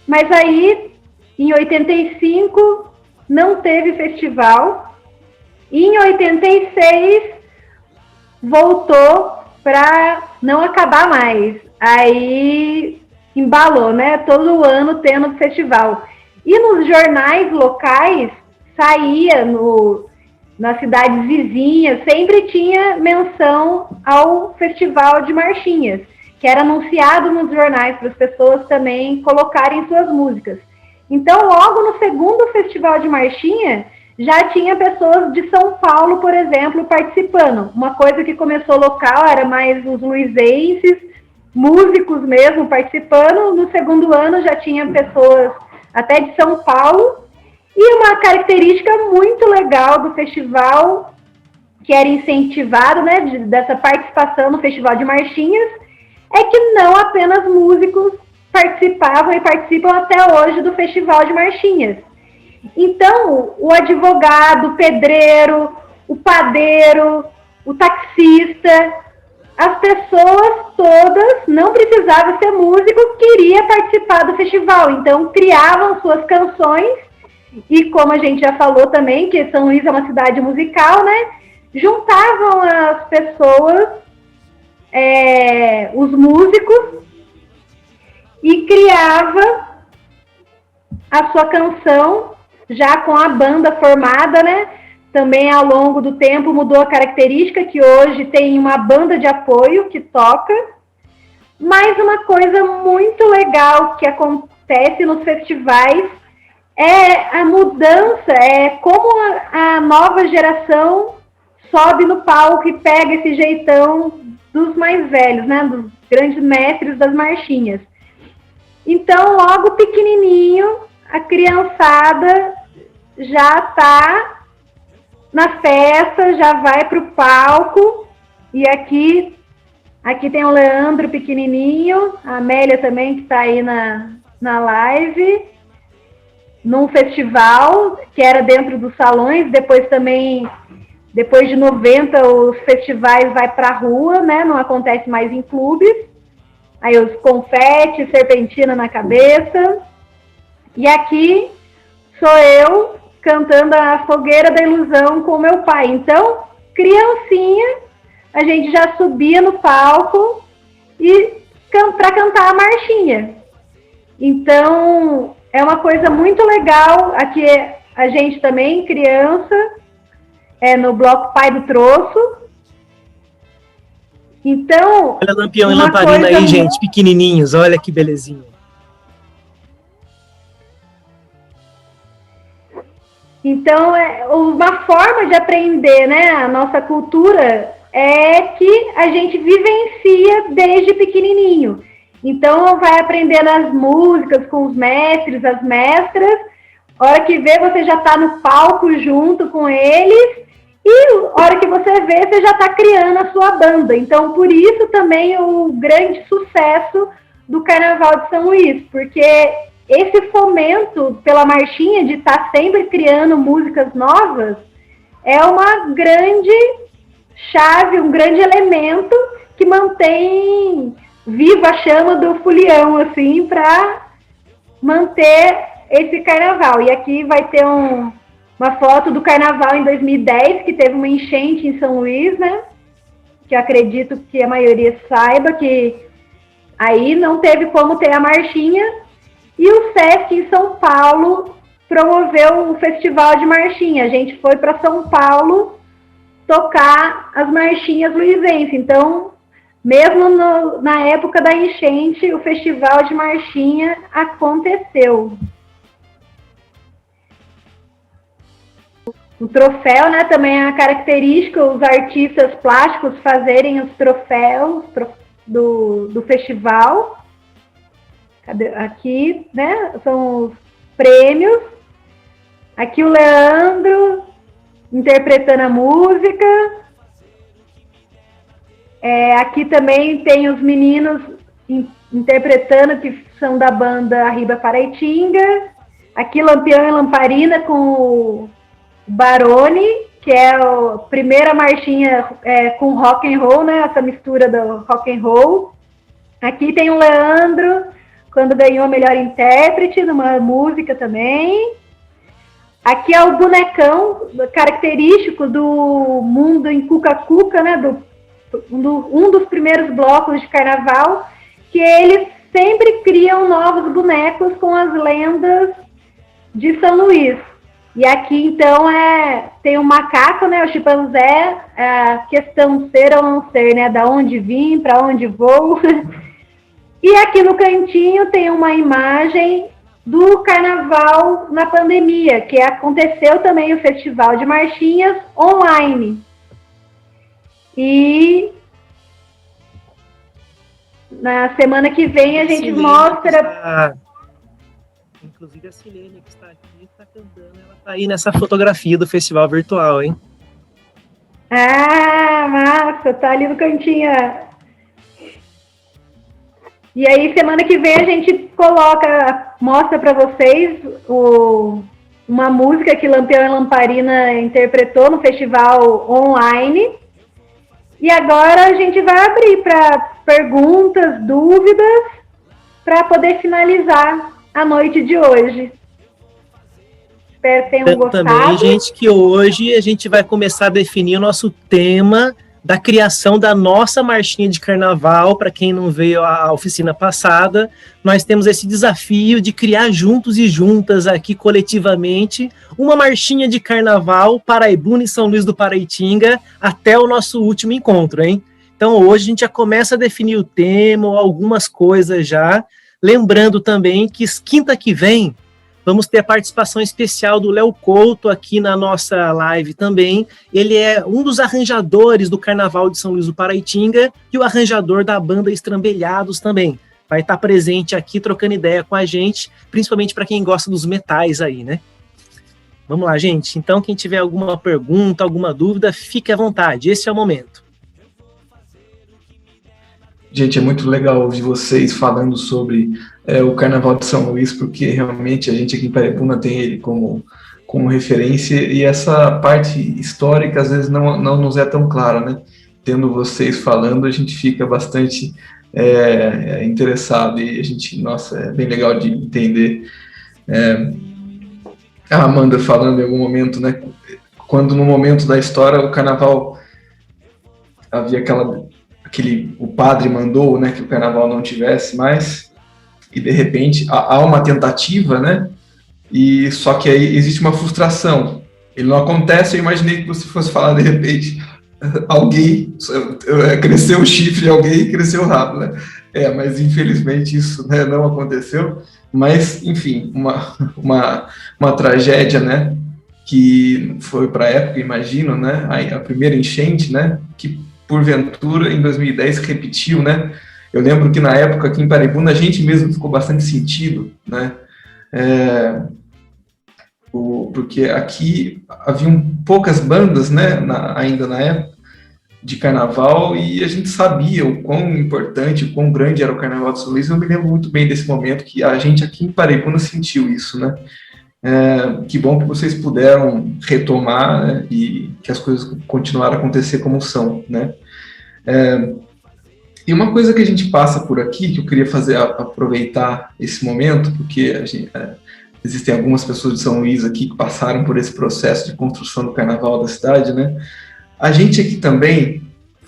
Mas aí, em 85, não teve festival. E em 86... voltou para não acabar mais. Aí embalou, né? Todo ano tendo festival. E nos jornais locais, saía nas cidades vizinhas, sempre tinha menção ao festival de marchinhas, que era anunciado nos jornais para as pessoas também colocarem suas músicas. Então, logo no segundo festival de marchinha, já tinha pessoas de São Paulo, por exemplo, participando. Uma coisa que começou local era mais os luizenses, músicos mesmo participando. No segundo ano já tinha pessoas até de São Paulo. E uma característica muito legal do festival, que era incentivado, né, dessa participação no festival de marchinhas, é que não apenas músicos participavam e participam até hoje do festival de marchinhas. Então, o advogado, o pedreiro, o padeiro, o taxista, as pessoas todas, não precisavam ser músico, queria participar do festival. Então, criavam suas canções e, como a gente já falou também, que São Luís é uma cidade musical, né? Juntavam as pessoas, os músicos, e criava a sua canção já com a banda formada, né? Também ao longo do tempo mudou a característica, que hoje tem uma banda de apoio que toca. Mas uma coisa muito legal que acontece nos festivais é a mudança, como a nova geração sobe no palco e pega esse jeitão dos mais velhos, né? Dos grandes mestres das marchinhas. Então, logo pequenininho, a criançada já está na festa, já vai para o palco. E aqui tem o Leandro pequenininho, a Amélia também, que está aí na live, num festival que era dentro dos salões. Depois também, depois de 90, os festivais vai para a rua, né? Não acontece mais em clubes. Aí os confetes, serpentina na cabeça. E aqui sou eu cantando a Fogueira da Ilusão com meu pai. Então, criancinha, a gente já subia no palco para cantar a marchinha. Então, é uma coisa muito legal. Aqui a gente também, criança, no bloco Pai do Troço. Então, olha lampião e lamparina aí, gente, pequenininhos, olha que belezinha. Então, uma forma de aprender, né, a nossa cultura é que a gente vivencia desde pequenininho. Então, vai aprendendo as músicas com os mestres, as mestras. A hora que vê, você já está no palco junto com eles. E a hora que você vê, você já está criando a sua banda. Então, por isso também o grande sucesso do Carnaval de São Luís. Porque esse fomento pela marchinha de estar sempre criando músicas novas é uma grande chave, um grande elemento que mantém viva a chama do folião, assim, para manter esse carnaval. E aqui vai ter uma foto do carnaval em 2010, que teve uma enchente em São Luís, né? que acredito que a maioria saiba, que aí não teve como ter a marchinha, e o Sesc em São Paulo promoveu o festival de marchinha. A gente foi para São Paulo tocar as marchinhas luizenses. Então, mesmo na época da enchente, o festival de marchinha aconteceu. O troféu, né, também é uma característica, os artistas plásticos fazerem os troféus do festival. Aqui, né, são os prêmios. Aqui o Leandro interpretando a música. Aqui também tem os meninos interpretando, que são da banda Arriba Paraitinga. Aqui Lampião e Lamparina com o Barone, que é a primeira marchinha com rock and roll, né? Essa mistura do rock and roll. Aqui tem o Leandro, quando ganhou a melhor intérprete numa música também. Aqui é o bonecão característico do Mundo em Cuca-Cuca, né? Um dos primeiros blocos de carnaval, que eles sempre criam novos bonecos com as lendas de São Luís. E aqui, então, tem o macaco, né, o chimpanzé, a questão ser ou não ser, né, da onde vim, para onde vou. E aqui no cantinho tem uma imagem do carnaval na pandemia, que aconteceu também o Festival de Marchinhas online. E na semana que vem a gente mostra... Inclusive a Silene, que está aqui, está cantando, ela está aí nessa fotografia do festival virtual, hein? Ah, massa, tá ali no cantinho. E aí, semana que vem a gente mostra para vocês uma música que Lampião e Lamparina interpretou no festival online. E agora a gente vai abrir para perguntas, dúvidas, para poder finalizar a noite de hoje. Espero que tenham gostado. Também, gente, que hoje a gente vai começar a definir o nosso tema da criação da nossa marchinha de carnaval. Para quem não veio à oficina passada, nós temos esse desafio de criar juntos e juntas aqui coletivamente uma marchinha de carnaval paraibuna e São Luís do Paraitinga até o nosso último encontro, hein? Então hoje a gente já começa a definir o tema, algumas coisas já. Lembrando também que quinta que vem vamos ter a participação especial do Léo Couto aqui na nossa live também. Ele é um dos arranjadores do Carnaval de São Luís do Paraitinga e o arranjador da banda Estrambelhados também. Vai estar presente aqui trocando ideia com a gente, principalmente para quem gosta dos metais aí, né? Vamos lá, gente. Então, quem tiver alguma pergunta, alguma dúvida, fique à vontade. Esse é o momento. Gente, é muito legal ouvir vocês falando sobre o Carnaval de São Luís, porque realmente a gente aqui em Paraibuna tem ele como referência, e essa parte histórica às vezes não nos é tão clara, né? Tendo vocês falando, a gente fica bastante interessado, e a gente, nossa, é bem legal de entender. A Amanda falando em algum momento, né? Quando no momento da história o Carnaval havia o padre mandou, né, que o carnaval não tivesse mais, e de repente há uma tentativa, né, e só que aí existe uma frustração, ele não acontece. Eu imaginei que você fosse falar de repente, alguém cresceu o chifre, alguém cresceu o rabo, né, mas infelizmente isso, né, não aconteceu, mas enfim, uma tragédia, né, que foi para a época, imagino, né, a primeira enchente, né, que porventura, em 2010, repetiu, né? Eu lembro que na época, aqui em Paraibuna, a gente mesmo ficou bastante sentido, né? Porque aqui haviam poucas bandas, né? Ainda na época, de carnaval, e a gente sabia o quão importante, o quão grande era o Carnaval de São Luís. Eu me lembro muito bem desse momento que a gente aqui em Paraibuna sentiu isso, né? Que bom que vocês puderam retomar, né, e que as coisas continuaram a acontecer como são, né? E uma coisa que a gente passa por aqui, que eu queria aproveitar esse momento, porque existem algumas pessoas de São Luís aqui que passaram por esse processo de construção do carnaval da cidade, né? A gente aqui também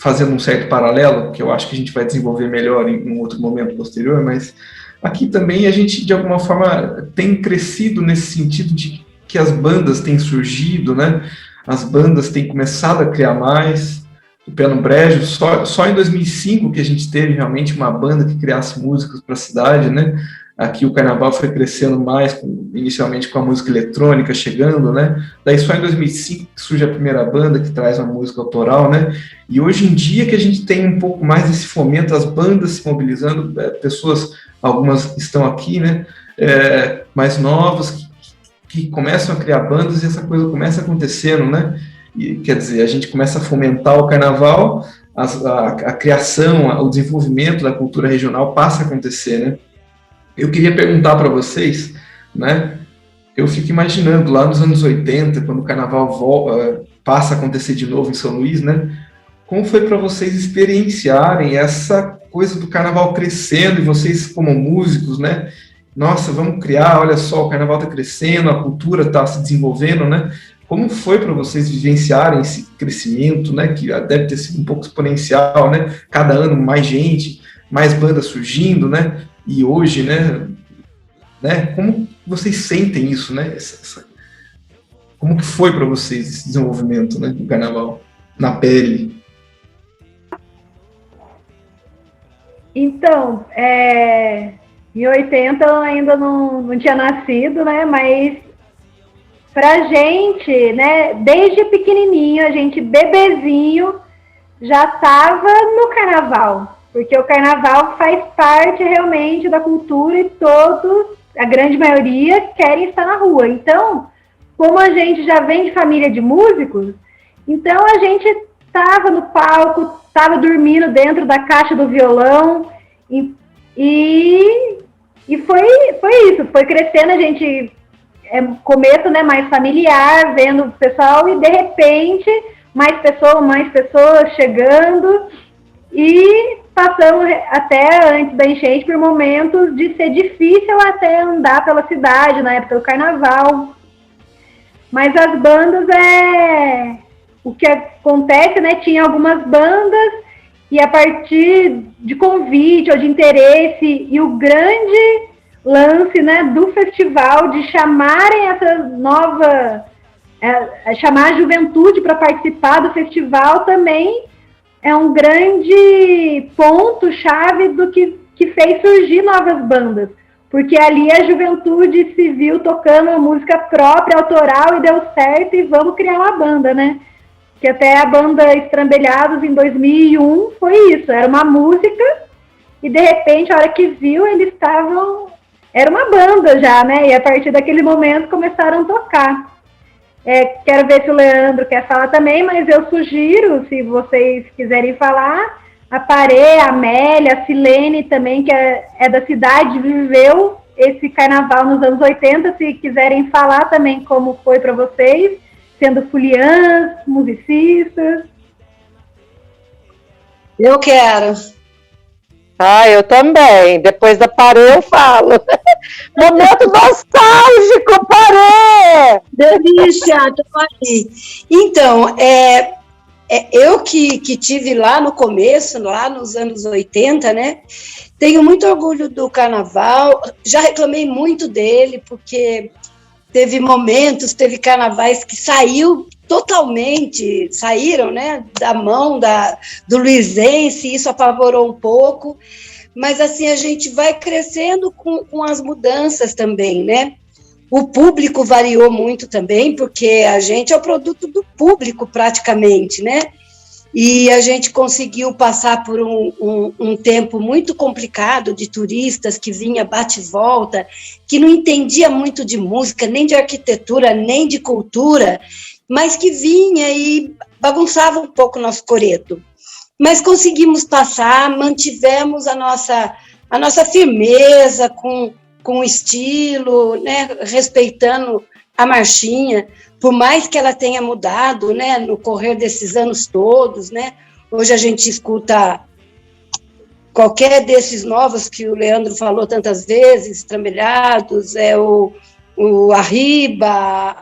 fazendo um certo paralelo, que eu acho que a gente vai desenvolver melhor em um outro momento posterior, mas aqui também a gente, de alguma forma, tem crescido nesse sentido de que as bandas têm surgido, né? As bandas têm começado a criar mais. O Pé no Brejo, só em 2005 que a gente teve realmente uma banda que criasse músicas para a cidade, né? Aqui o carnaval foi crescendo mais, inicialmente com a música eletrônica chegando, né? Daí só em 2005 que surge a primeira banda que traz uma música autoral, né? E hoje em dia que a gente tem um pouco mais desse fomento, as bandas se mobilizando, pessoas, algumas estão aqui, né? Mais novas, que começam a criar bandas e essa coisa começa acontecendo, né? E, quer dizer, a gente começa a fomentar o carnaval, a criação, o desenvolvimento da cultura regional passa a acontecer, né? Eu queria perguntar para vocês, né? Eu fico imaginando lá nos anos 80, quando o carnaval passa a acontecer de novo em São Luís, né? Como foi para vocês experienciarem essa coisa do carnaval crescendo e vocês como músicos, né? Nossa, vamos criar, olha só, o carnaval está crescendo, a cultura está se desenvolvendo, né? Como foi para vocês vivenciarem esse crescimento, né? Que deve ter sido um pouco exponencial, né? Cada ano mais gente, mais bandas surgindo, né? E hoje, né? Como vocês sentem isso, né? Como que foi para vocês esse desenvolvimento, né? Do carnaval na pele? Então, em 80 eu ainda não tinha nascido, né? Mas pra gente, né? Desde pequenininho, a gente bebezinho já estava no carnaval, porque o carnaval faz parte realmente da cultura e todos, a grande maioria, querem estar na rua. Então, como a gente já vem de família de músicos, então a gente estava no palco, estava dormindo dentro da caixa do violão e foi isso, foi crescendo, a gente começo, né, mais familiar, vendo o pessoal e de repente mais pessoas chegando e passamos até antes da enchente por momentos de ser difícil até andar pela cidade na época do carnaval. Mas as bandas o que acontece, né? Tinha algumas bandas e a partir de convite ou de interesse e o grande lance, né, do festival de chamarem essa nova, chamar a juventude para participar do festival também é um grande ponto-chave do que fez surgir novas bandas. Porque ali a juventude se viu tocando uma música própria, autoral, e deu certo, e vamos criar uma banda, né? Que até a banda Estrambelhados, em 2001, foi isso. Era uma música, e de repente, a hora que viu, eles estavam... Era uma banda já, né? E a partir daquele momento começaram a tocar. Quero ver se o Leandro quer falar também, mas eu sugiro, se vocês quiserem falar, a Parê, a Amélia, a Silene também, que é da cidade, viveu esse carnaval nos anos 80, se quiserem falar também como foi para vocês, sendo foliãs, musicistas. Eu quero. Eu também. Depois da Parê eu falo. Momento nostálgico, Parê! Delícia, estou aqui. Então, eu que tive lá no começo, lá nos anos 80, né? Tenho muito orgulho do carnaval. Já reclamei muito dele, porque teve momentos, teve carnavais que saíram, né, da mão do luizense, isso apavorou um pouco, mas assim, a gente vai crescendo com as mudanças também, né? O público variou muito também, porque a gente é o produto do público praticamente, né? E a gente conseguiu passar por um tempo muito complicado de turistas que vinha bate e volta, que não entendia muito de música, nem de arquitetura, nem de cultura, mas que vinha e bagunçava um pouco o nosso coreto. Mas conseguimos passar, mantivemos a nossa firmeza com estilo, né, respeitando a marchinha, por mais que ela tenha mudado, né, no correr desses anos todos, né? Hoje a gente escuta qualquer desses novos que o Leandro falou tantas vezes, Estrambelhados, o Arriba,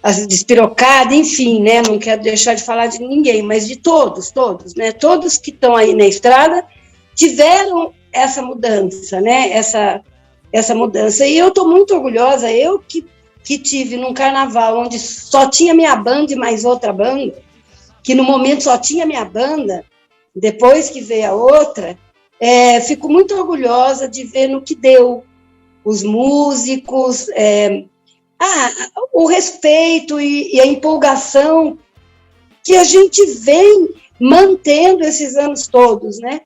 as despirocadas, enfim, né? Não quero deixar de falar de ninguém, mas de todos, né? Todos que estão aí na estrada tiveram essa mudança, né? Essa mudança. E eu estou muito orgulhosa, eu que tive num carnaval onde só tinha minha banda e mais outra banda, que no momento só tinha minha banda, depois que veio a outra, fico muito orgulhosa de ver no que deu, os músicos, o respeito e a empolgação que a gente vem mantendo esses anos todos, né?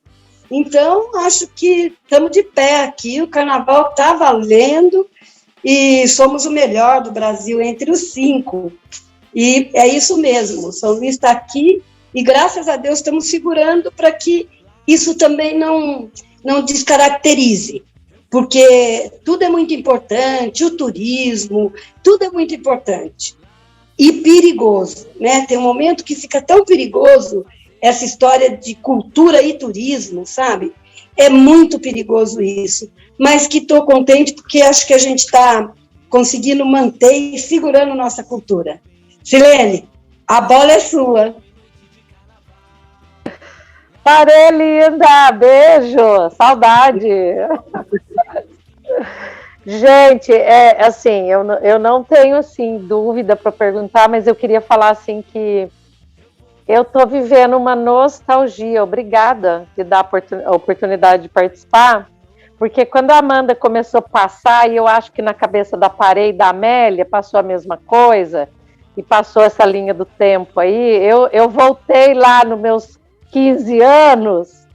Então, acho que estamos de pé aqui, o carnaval está valendo e somos o melhor do Brasil entre os 5. E é isso mesmo, São Luís está aqui e, graças a Deus, estamos segurando para que isso também não descaracterize, porque tudo é muito importante, o turismo, tudo é muito importante. E perigoso, né? Tem um momento que fica tão perigoso essa história de cultura e turismo, sabe? É muito perigoso isso, mas que estou contente porque acho que a gente está conseguindo manter e segurando nossa cultura. Silene, a bola é sua. Parei, linda! Beijo! Saudade! Gente, assim, eu não tenho assim, dúvida para perguntar, mas eu queria falar assim que eu estou vivendo uma nostalgia. Obrigada de dar a oportunidade de participar, porque quando a Amanda começou a passar, e eu acho que na cabeça da Parei e da Amélia passou a mesma coisa, e passou essa linha do tempo aí, eu voltei lá nos meus 15 anos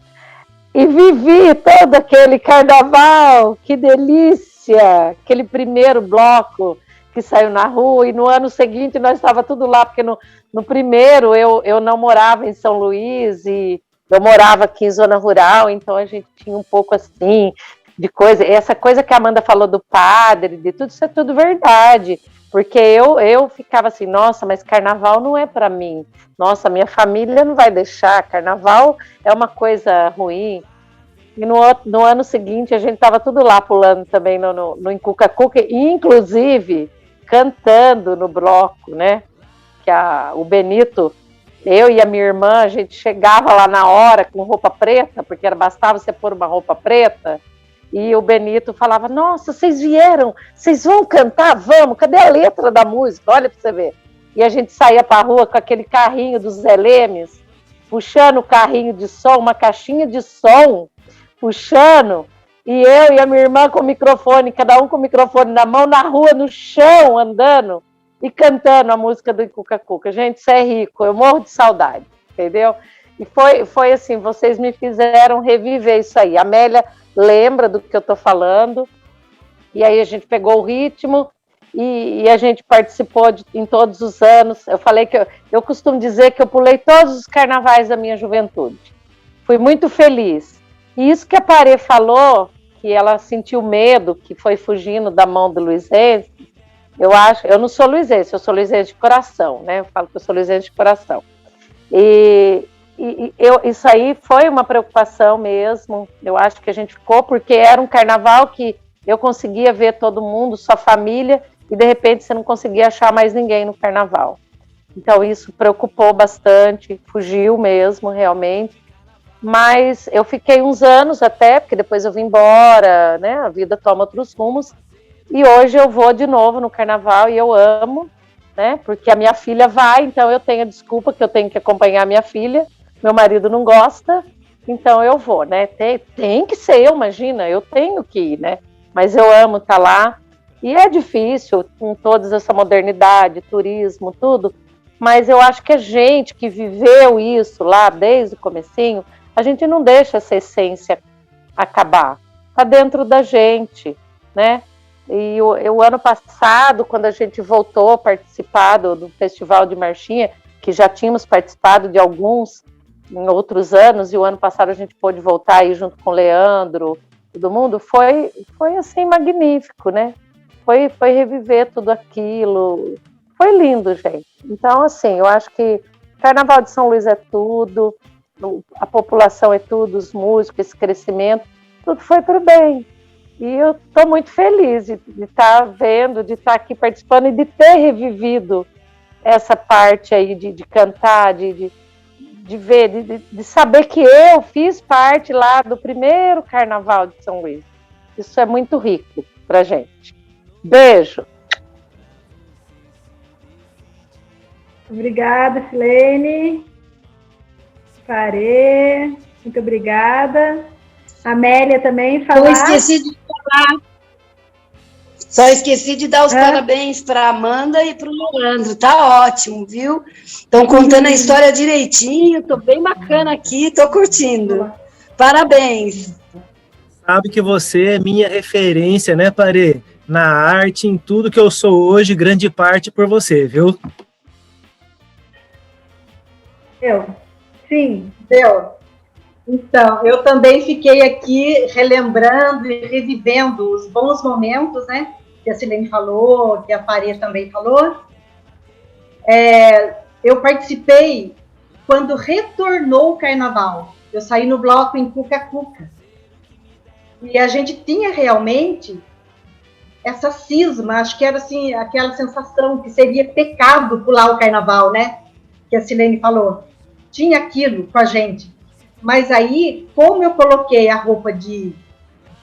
e vivi todo aquele carnaval, que delícia, aquele primeiro bloco que saiu na rua, e no ano seguinte nós estávamos tudo lá, porque no primeiro eu não morava em São Luís, e eu morava aqui em zona rural, então a gente tinha um pouco assim, de coisa, essa coisa que a Amanda falou do padre, de tudo, isso é tudo verdade, porque eu ficava assim, nossa, mas carnaval não é para mim, nossa, minha família não vai deixar, carnaval é uma coisa ruim. E no ano seguinte a gente estava tudo lá pulando também no Encuca-Cuca, inclusive cantando no bloco, né? Que o Benito, eu e a minha irmã, a gente chegava lá na hora com roupa preta, porque bastava você pôr uma roupa preta, e o Benito falava, nossa, vocês vieram, vocês vão cantar? Vamos, cadê a letra da música? Olha para você ver. E a gente saía para a rua com aquele carrinho dos Zé Lemes, puxando o carrinho de som, uma caixinha de som, puxando, e eu e a minha irmã com o microfone, cada um com o microfone na mão, na rua, no chão, andando e cantando a música do Cuca-Cuca. Gente, isso é rico, eu morro de saudade, entendeu? E foi assim, vocês me fizeram reviver isso aí. A Amélia lembra do que eu estou falando, e aí a gente pegou o ritmo e a gente participou em todos os anos. Eu falei que eu costumo dizer que eu pulei todos os carnavais da minha juventude. Fui muito feliz. E isso que a Parê falou, que ela sentiu medo, que foi fugindo da mão do luizense, eu não sou luizense, eu sou luizense de coração, né? Eu falo que eu sou luizense de coração. Isso aí foi uma preocupação mesmo, eu acho que a gente ficou, porque era um carnaval que eu conseguia ver todo mundo, sua família, e de repente você não conseguia achar mais ninguém no carnaval. Então isso preocupou bastante, fugiu mesmo, realmente. Mas eu fiquei uns anos até, porque depois eu vim embora, né? A vida toma outros rumos. E hoje eu vou de novo no carnaval e eu amo, né? Porque a minha filha vai, então eu tenho a desculpa que eu tenho que acompanhar a minha filha. Meu marido não gosta, então eu vou, né? Tem que ser eu, imagina, eu tenho que ir, né? Mas eu amo estar lá. E é difícil, com toda essa modernidade, turismo, tudo. Mas eu acho que a gente que viveu isso lá desde o comecinho, a gente não deixa essa essência acabar. Está dentro da gente, né? E o ano passado, quando a gente voltou a participar do Festival de Marchinha, que já tínhamos participado de alguns em outros anos, e o ano passado a gente pôde voltar aí junto com o Leandro, todo mundo, foi assim, magnífico, né? Foi reviver tudo aquilo. Foi lindo, gente. Então, assim, eu acho que Carnaval de São Luís é tudo, a população é tudo, os músicos, esse crescimento, tudo foi para o bem. E eu estou muito feliz de estar vendo, de estar aqui participando e de ter revivido essa parte aí de cantar, de ver, de saber que eu fiz parte lá do primeiro Carnaval de São Luís. Isso é muito rico pra gente. Beijo. Obrigada, Silene. Farê, muito obrigada. Amélia também falar. Eu esqueci de falar. Só esqueci de dar os parabéns para a Amanda e para o Leandro. Tá ótimo, viu? Estão contando a história direitinho. Tô bem bacana aqui, tô curtindo. Parabéns. Sabe que você é minha referência, né, Parê? Na arte, em tudo que eu sou hoje, grande parte por você, viu? Sim. Deu. Então, eu também fiquei aqui relembrando e revivendo os bons momentos, né? Que a Silene falou, que a Parê também falou. Eu participei quando retornou o Carnaval. Eu saí no bloco em Cuca-Cuca. E a gente tinha realmente essa cisma, acho que era assim, aquela sensação que seria pecado pular o Carnaval, né? Que a Silene falou. Tinha aquilo com a gente. Mas aí, como eu coloquei a roupa de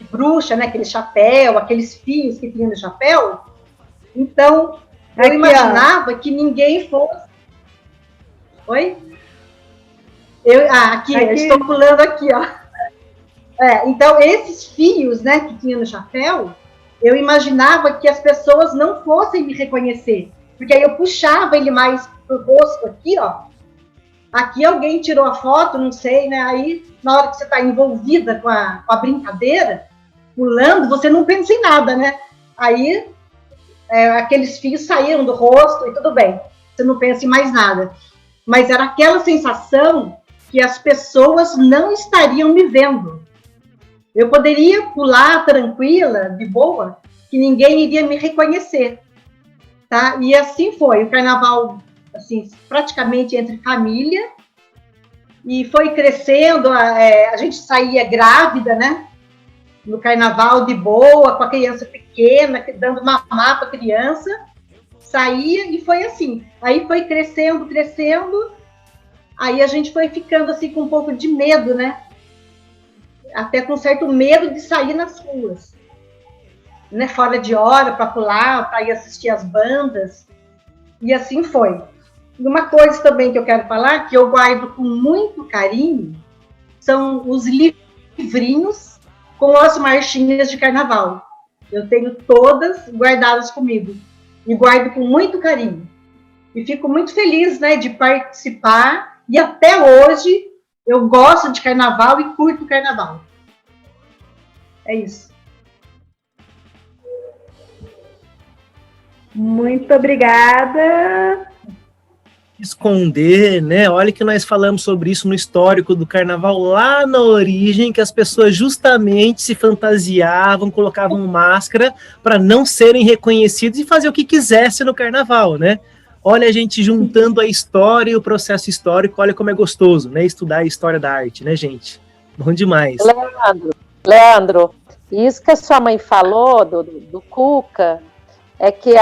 bruxa, né, aquele chapéu, aqueles fios que tinha no chapéu, então eu imaginava que ninguém fosse... Oi? Aqui, eu estou pulando aqui, ó. Então, esses fios, né, que tinha no chapéu, eu imaginava que as pessoas não fossem me reconhecer, porque aí eu puxava ele mais pro rosto aqui, ó. Aqui alguém tirou a foto, não sei, né? Aí, na hora que você está envolvida com a brincadeira, pulando, você não pensa em nada, né? Aí, aqueles fios saíram do rosto e tudo bem. Você não pensa em mais nada. Mas era aquela sensação que as pessoas não estariam me vendo. Eu poderia pular tranquila, de boa, que ninguém iria me reconhecer. Tá? E assim foi. O Carnaval... assim, praticamente entre família, e foi crescendo, a gente saía grávida, né, no Carnaval de boa, com a criança pequena, dando mamar para a criança, saía e foi assim, aí foi crescendo, aí a gente foi ficando assim com um pouco de medo, né, até com certo medo de sair nas ruas, né, fora de hora, para pular, para ir assistir as bandas, e assim foi. E uma coisa também que eu quero falar, que eu guardo com muito carinho, são os livrinhos com as marchinhas de Carnaval. Eu tenho todas guardadas comigo e guardo com muito carinho. E fico muito feliz, né, de participar, e até hoje eu gosto de Carnaval e curto o Carnaval. É isso. Muito obrigada. Esconder, né? Olha que nós falamos sobre isso no histórico do Carnaval, lá na origem, que as pessoas justamente se fantasiavam, colocavam máscara para não serem reconhecidos e fazer o que quisesse no Carnaval, né? Olha a gente juntando a história e o processo histórico, olha como é gostoso, né? Estudar a história da arte, né, gente? Bom demais. Leandro, isso que a sua mãe falou do Cuca, é que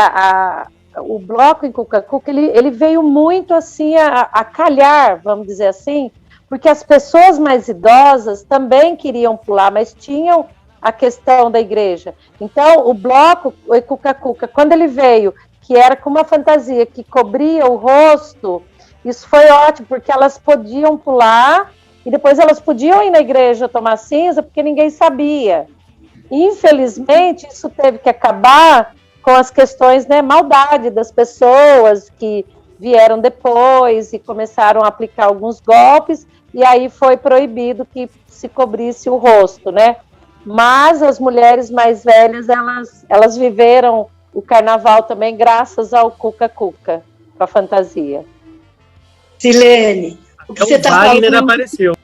o bloco em Cuca-Cuca, ele veio muito assim a calhar, vamos dizer assim, porque as pessoas mais idosas também queriam pular, mas tinham a questão da igreja. Então, o bloco, o Cuca-Cuca, quando ele veio, que era com uma fantasia que cobria o rosto, isso foi ótimo, porque elas podiam pular e depois elas podiam ir na igreja tomar cinza, porque ninguém sabia. Infelizmente, isso teve que acabar com as questões, né, maldade das pessoas que vieram depois e começaram a aplicar alguns golpes, e aí foi proibido que se cobrisse o rosto, né? Mas as mulheres mais velhas, elas viveram o Carnaval também graças ao Cuca-Cuca, com a fantasia. Silene, o que você está falando... Wagner apareceu.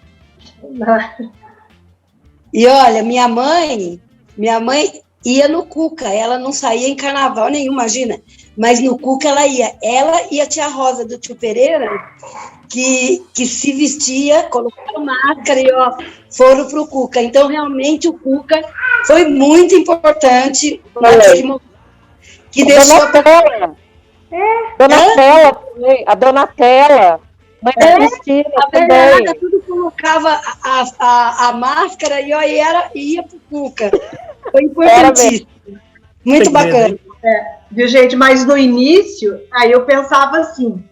E olha, minha mãe ia no Cuca, ela não saía em Carnaval nenhum, imagina, mas no Cuca ela e a tia Rosa do tio Pereira, que se vestia, colocaram máscara e foram pro Cuca. Então, realmente, o Cuca foi muito importante, que deixou... Donatella também, a Donatella, mãe da Cristina A também. Bernarda tudo colocava a máscara e ia pro Cuca. Foi importantíssimo. Muito bacana. Viu, gente? Mas no início, aí eu pensava assim,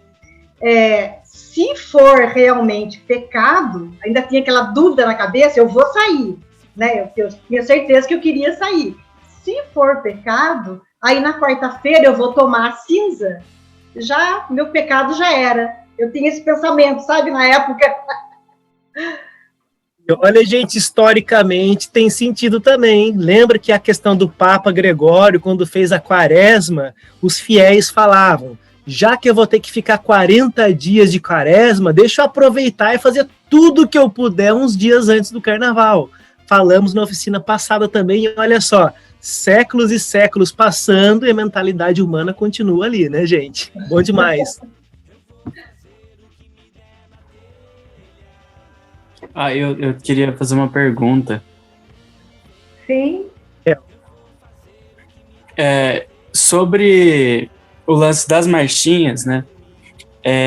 se for realmente pecado, ainda tinha aquela dúvida na cabeça, eu vou sair, né? Eu tinha certeza que eu queria sair. Se for pecado, aí na quarta-feira eu vou tomar a cinza, já, meu pecado já era. Eu tinha esse pensamento, sabe, na época. Olha, gente, historicamente tem sentido também. Lembra que a questão do Papa Gregório, quando fez a quaresma, os fiéis falavam, já que eu vou ter que ficar 40 dias de quaresma, deixa eu aproveitar e fazer tudo que eu puder uns dias antes do carnaval. Falamos na oficina passada também, e olha só, séculos e séculos passando e a mentalidade humana continua ali, né, gente? Bom demais. Eu queria fazer uma pergunta. Sim. Sobre o lance das marchinhas, né?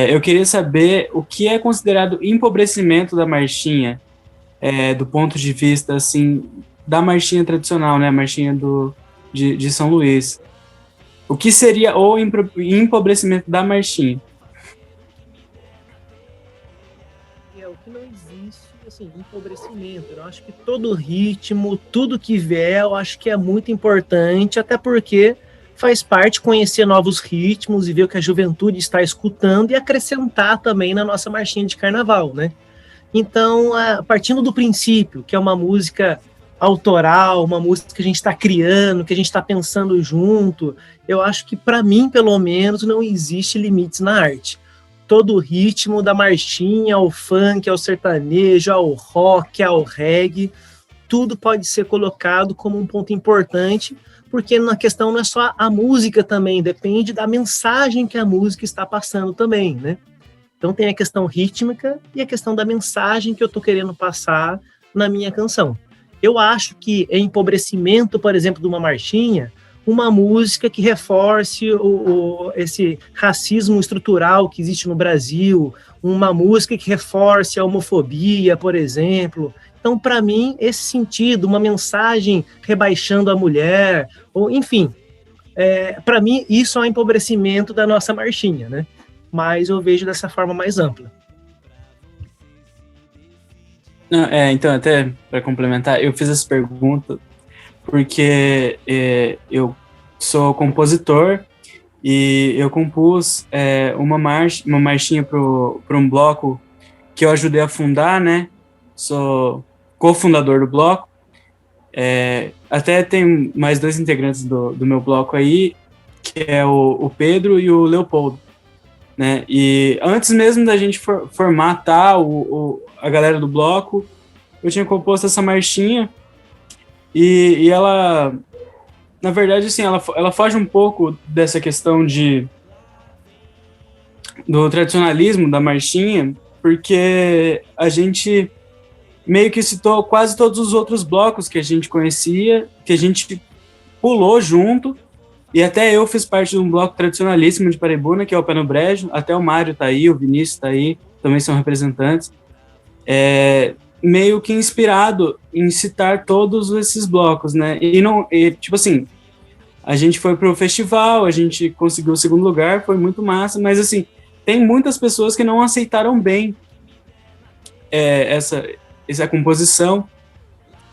Eu queria saber o que é considerado empobrecimento da marchinha, do ponto de vista, assim, da marchinha tradicional, né? A marchinha de São Luís. O que seria o empobrecimento da marchinha? O que não existe, assim, empobrecimento. Eu acho que todo ritmo, tudo que vier, eu acho que é muito importante, até porque faz parte conhecer novos ritmos e ver o que a juventude está escutando e acrescentar também na nossa marchinha de carnaval, né? Então, partindo do princípio que é uma música autoral, uma música que a gente está criando, que a gente está pensando junto, eu acho que, para mim, pelo menos, não existe limites na arte. Todo o ritmo, da marchinha ao funk, ao sertanejo, ao rock, ao reggae, tudo pode ser colocado como um ponto importante, porque na questão não é só a música também, depende da mensagem que a música está passando também, né? Então tem a questão rítmica e a questão da mensagem que eu estou querendo passar na minha canção. Eu acho que é empobrecimento, por exemplo, de uma marchinha, uma música que reforce esse racismo estrutural que existe no Brasil, uma música que reforce a homofobia, por exemplo. Então, para mim, esse sentido, uma mensagem rebaixando a mulher, ou enfim, para mim, isso é um empobrecimento da nossa marchinha, né? Mas eu vejo dessa forma mais ampla. Então, até para complementar, eu fiz essa pergunta porque eu sou compositor e eu compus uma marchinha para um bloco que eu ajudei a fundar, né? Sou cofundador do bloco. Até tem mais 2 integrantes do meu bloco aí, que é o Pedro e o Leopoldo, né? E antes mesmo da gente formatar a galera do bloco, eu tinha composto essa marchinha e ela, na verdade, assim, ela foge um pouco dessa questão do tradicionalismo da marchinha, porque a gente meio que citou quase todos os outros blocos que a gente conhecia, que a gente pulou junto, e até eu fiz parte de um bloco tradicionalíssimo de Paraibuna, que é o Pé no Brejo, até o Mário tá aí, o Vinícius tá aí, também são representantes, meio que inspirado em citar todos esses blocos, né, tipo assim, a gente foi pro festival, a gente conseguiu o 2º lugar, foi muito massa, mas assim, tem muitas pessoas que não aceitaram bem essa composição,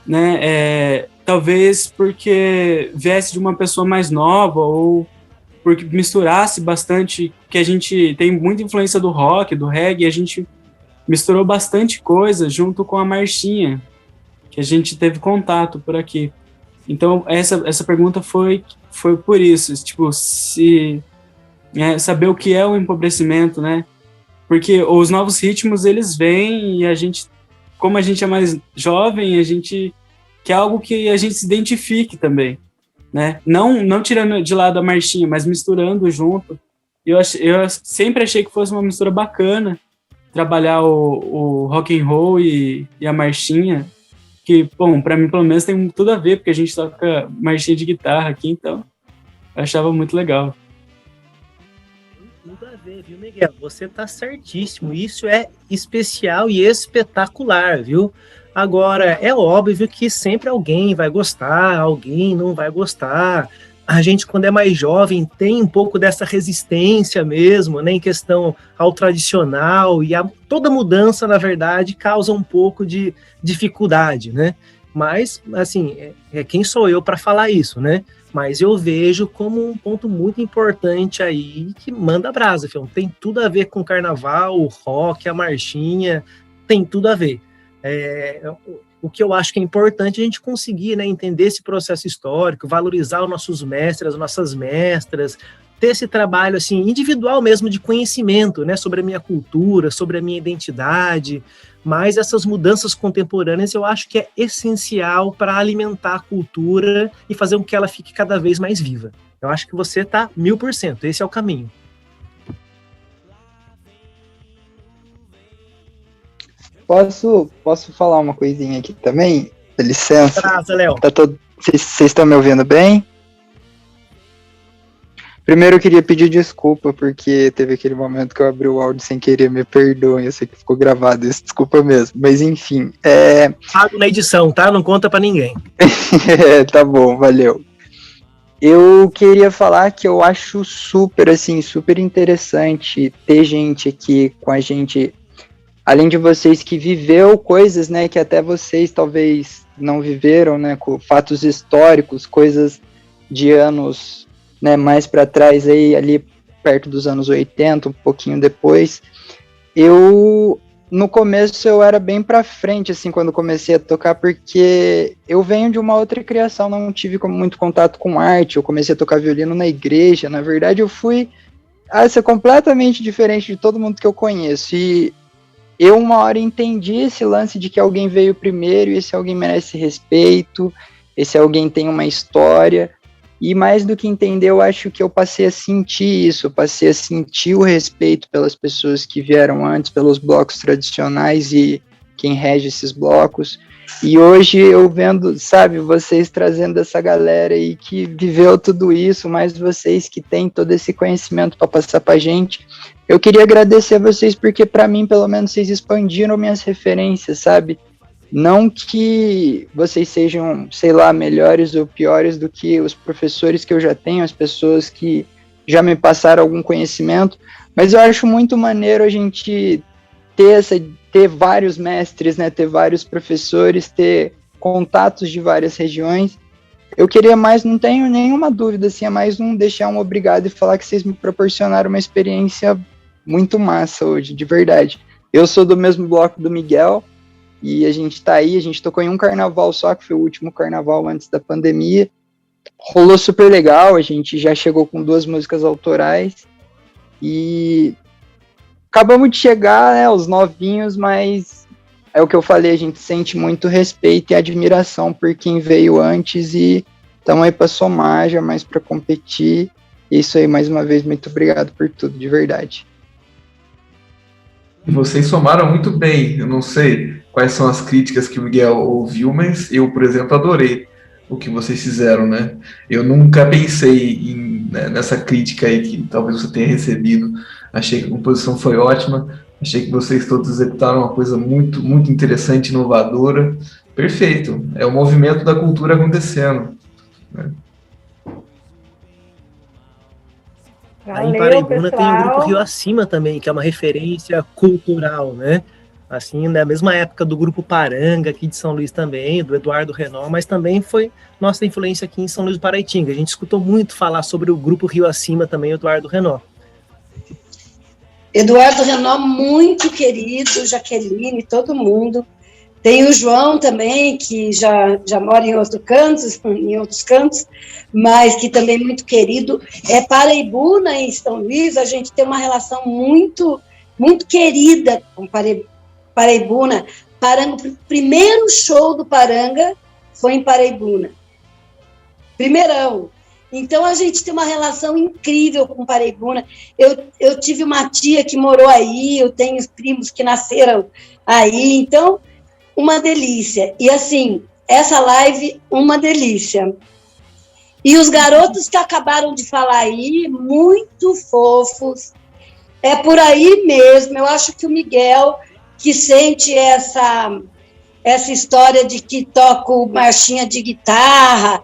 né, talvez porque viesse de uma pessoa mais nova ou porque misturasse bastante, que a gente tem muita influência do rock, do reggae, a gente misturou bastante coisa junto com a marchinha, que a gente teve contato por aqui. Então, essa pergunta foi por isso, tipo, saber o que é o empobrecimento, né? Porque os novos ritmos, eles vêm e a gente, como a gente é mais jovem, a gente quer algo que a gente se identifique também, né? Não tirando de lado a marchinha, mas misturando junto. Eu sempre achei que fosse uma mistura bacana, trabalhar o rock and roll e a marchinha, que, bom, para mim, pelo menos, tem tudo a ver, porque a gente toca marchinha de guitarra aqui, então eu achava muito legal. Tudo a ver, viu, Miguel? Você tá certíssimo. Isso é especial e espetacular, viu? Agora, é óbvio que sempre alguém vai gostar, alguém não vai gostar. A gente, quando é mais jovem, tem um pouco dessa resistência mesmo, né, em questão ao tradicional, e toda mudança, na verdade, causa um pouco de dificuldade, né? Mas, assim, quem sou eu para falar isso, né? Mas eu vejo como um ponto muito importante aí que manda brasa, filho. Tem tudo a ver com o carnaval, o rock, a marchinha, tem tudo a ver. O que eu acho que é importante é a gente conseguir, né, entender esse processo histórico, valorizar os nossos mestres, as nossas mestras, ter esse trabalho assim individual mesmo de conhecimento, né, sobre a minha cultura, sobre a minha identidade. Mas essas mudanças contemporâneas eu acho que é essencial para alimentar a cultura e fazer com que ela fique cada vez mais viva. Eu acho que você está 1000%, esse é o caminho. Posso falar uma coisinha aqui também? Dá licença. Praza, Léo. Vocês estão me ouvindo bem? Primeiro eu queria pedir desculpa, porque teve aquele momento que eu abri o áudio sem querer, me perdoem, eu sei que ficou gravado isso, desculpa mesmo. Mas enfim, Pago na edição, tá? Não conta pra ninguém. Tá bom, valeu. Eu queria falar que eu acho super interessante ter gente aqui com a gente, além de vocês que viveu coisas, né, que até vocês talvez não viveram, né, com fatos históricos, coisas de anos, né, mais para trás, aí, ali perto dos anos 80, um pouquinho depois. No começo eu era bem para frente, assim, quando comecei a tocar, porque eu venho de uma outra criação, não tive muito contato com arte, eu comecei a tocar violino na igreja, na verdade eu fui ser completamente diferente de todo mundo que eu conheço, e eu uma hora entendi esse lance de que alguém veio primeiro, e esse alguém merece respeito, esse alguém tem uma história, e mais do que entender, eu acho que eu passei a sentir isso, eu passei a sentir o respeito pelas pessoas que vieram antes, pelos blocos tradicionais e quem rege esses blocos, e hoje eu vendo, sabe, vocês trazendo essa galera aí que viveu tudo isso, mais vocês que têm todo esse conhecimento para passar pra gente. Eu queria agradecer a vocês porque, para mim, pelo menos, vocês expandiram minhas referências, sabe? Não que vocês sejam, sei lá, melhores ou piores do que os professores que eu já tenho, as pessoas que já me passaram algum conhecimento, mas eu acho muito maneiro a gente ter vários mestres, né? Ter vários professores, ter contatos de várias regiões. Eu queria mais, não tenho nenhuma dúvida, assim, é mais deixar um obrigado e falar que vocês me proporcionaram uma experiência muito massa hoje, de verdade. Eu sou do mesmo bloco do Miguel, e a gente tá aí, a gente tocou em um carnaval só, que foi o último carnaval antes da pandemia. Rolou super legal, a gente já chegou com 2 músicas autorais, e acabamos de chegar, né, os novinhos, mas é o que eu falei, a gente sente muito respeito e admiração por quem veio antes, e estamos aí para somar, jamais para competir. Isso aí, mais uma vez, muito obrigado por tudo, de verdade. Vocês somaram muito bem. Eu não sei quais são as críticas que o Miguel ouviu, mas eu, por exemplo, adorei o que vocês fizeram, né? Eu nunca pensei nessa crítica aí que talvez você tenha recebido. Achei que a composição foi ótima. Achei que vocês todos executaram uma coisa muito, muito interessante, inovadora. Perfeito. É o movimento da cultura acontecendo, né? Aí em Paraibuna tem o Grupo Rio Acima também, que é uma referência cultural, né? Assim, na mesma época do Grupo Paranga, aqui de São Luís também, do Eduardo Renault, mas também foi nossa influência aqui em São Luís do Paraitinga. A gente escutou muito falar sobre o Grupo Rio Acima também, Eduardo Renault. Eduardo Renault, muito querido, Jaqueline, todo mundo. Tem o João também, que já mora em outros cantos, mas que também é muito querido. É Paraibuna, em São Luís, a gente tem uma relação muito, muito querida com Paraibuna. O primeiro show do Paranga foi em Paraibuna. Primeirão. Então, a gente tem uma relação incrível com Paraibuna. Eu tive uma tia que morou aí, eu tenho primos que nasceram aí, então, uma delícia. E, assim, essa live, uma delícia. E os garotos que acabaram de falar aí, muito fofos, é por aí mesmo. Eu acho que o Miguel, que sente essa história de que toco marchinha de guitarra,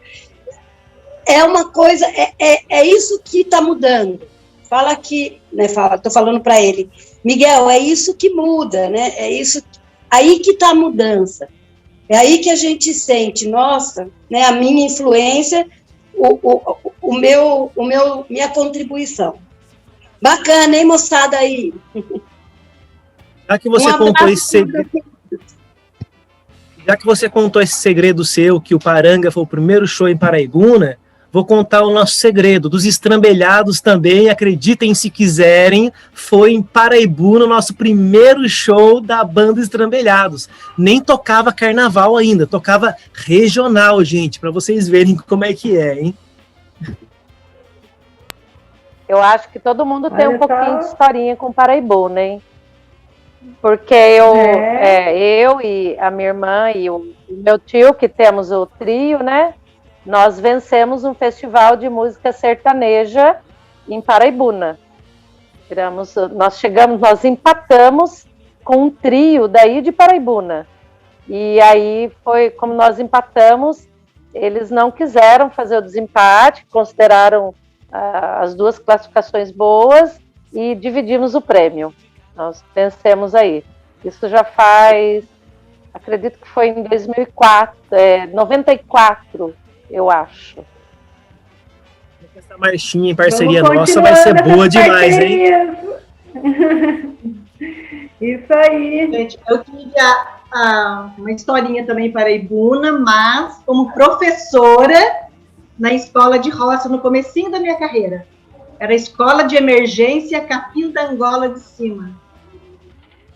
é uma coisa, é isso que está mudando. Fala que, né, estou falando para ele, Miguel, é isso que muda, né? É isso, aí que está a mudança. É aí que a gente sente, nossa, né, a minha influência, minha contribuição. Bacana, hein, moçada aí? Já que você contou esse segredo, já que você contou esse segredo seu, que o Paranga foi o primeiro show em Paraibuna, vou contar o nosso segredo dos Estrambelhados também, acreditem se quiserem, foi em Paraibuna o nosso primeiro show da banda Estrambelhados. Nem tocava carnaval ainda, tocava regional, gente, para vocês verem como é que é, hein? Eu acho que todo mundo tem um pouquinho de historinha com Paraibuna, hein? Porque eu e a minha irmã e o meu tio, que temos o trio, né? Nós vencemos um festival de música sertaneja em Paraibuna. Nós empatamos com um trio daí de Paraibuna. E aí foi como nós empatamos, eles não quiseram fazer o desempate, consideraram as duas classificações boas e dividimos o prêmio. Nós vencemos aí. Isso já faz, acredito que foi em 2004, 94, eu acho. Essa marchinha em parceria nossa vai ser boa demais, hein? Isso aí. Gente, eu tive uma historinha também paraibuna, mas como professora na escola de roça, no comecinho da minha carreira. Era a Escola de Emergência Capim da Angola de Cima.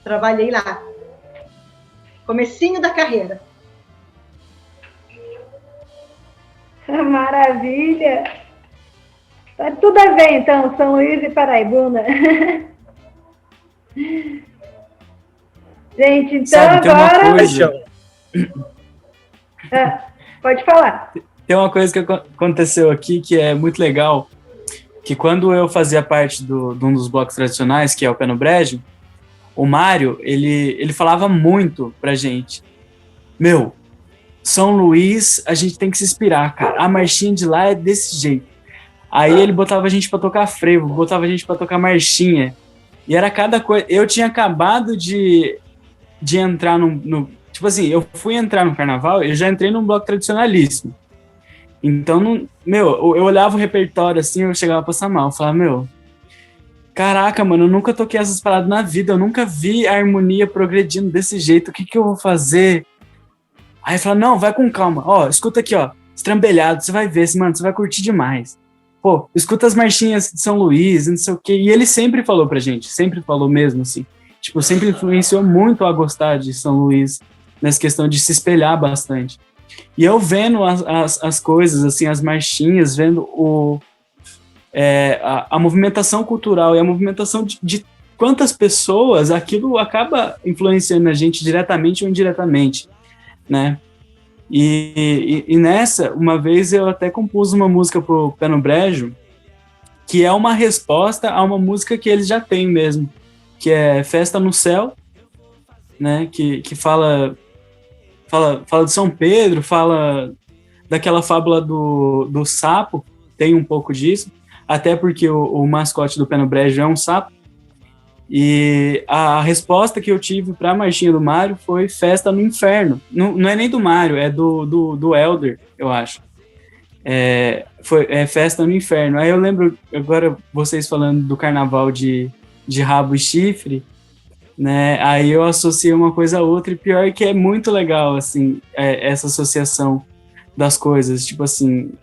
Trabalhei lá. Comecinho da carreira. Maravilha! Tá tudo a ver, então, São Luís e Paraibuna. Gente, então Sabe, agora... pode falar. Tem uma coisa que aconteceu aqui que é muito legal, que quando eu fazia parte de um dos blocos tradicionais, que é o Pé no Brejo, o Mário, ele falava muito pra gente. Meu, São Luís, a gente tem que se inspirar, cara. A marchinha de lá é desse jeito. Aí ele botava a gente pra tocar frevo, botava a gente pra tocar marchinha. E era cada coisa... Eu tinha acabado de entrar no... Tipo assim, eu fui entrar no carnaval, eu já entrei num bloco tradicionalíssimo. Então, eu olhava o repertório assim, eu chegava a passar mal. Eu falava, caraca, mano, eu nunca toquei essas paradas na vida, eu nunca vi a harmonia progredindo desse jeito, o que eu vou fazer? Aí eu falava, não, vai com calma, ó, escuta aqui, ó, Estrambelhado, você vai ver, mano, você vai curtir demais. Pô, escuta as marchinhas de São Luís, não sei o quê. E ele sempre falou pra gente, sempre falou mesmo, assim. Tipo, sempre influenciou muito a gostar de São Luís, nessa questão de se espelhar bastante. E eu vendo as coisas, assim, as marchinhas, vendo a movimentação cultural e a movimentação de quantas pessoas aquilo acaba influenciando a gente diretamente ou indiretamente, né? E nessa, uma vez eu até compus uma música pro Pé no Brejo, que é uma resposta a uma música que eles já têm mesmo, que é Festa no Céu, né? Que fala de São Pedro, fala daquela fábula do sapo, tem um pouco disso, até porque o mascote do Pé no Brejo é um sapo. E a resposta que eu tive para a marchinha do Mário foi Festa no Inferno. Não é nem do Mário, é do Elder, eu acho. É Festa no Inferno. Aí eu lembro, agora vocês falando do carnaval de rabo e chifre, né? Aí eu associei uma coisa a outra, e pior que é muito legal, assim, essa associação das coisas, tipo assim,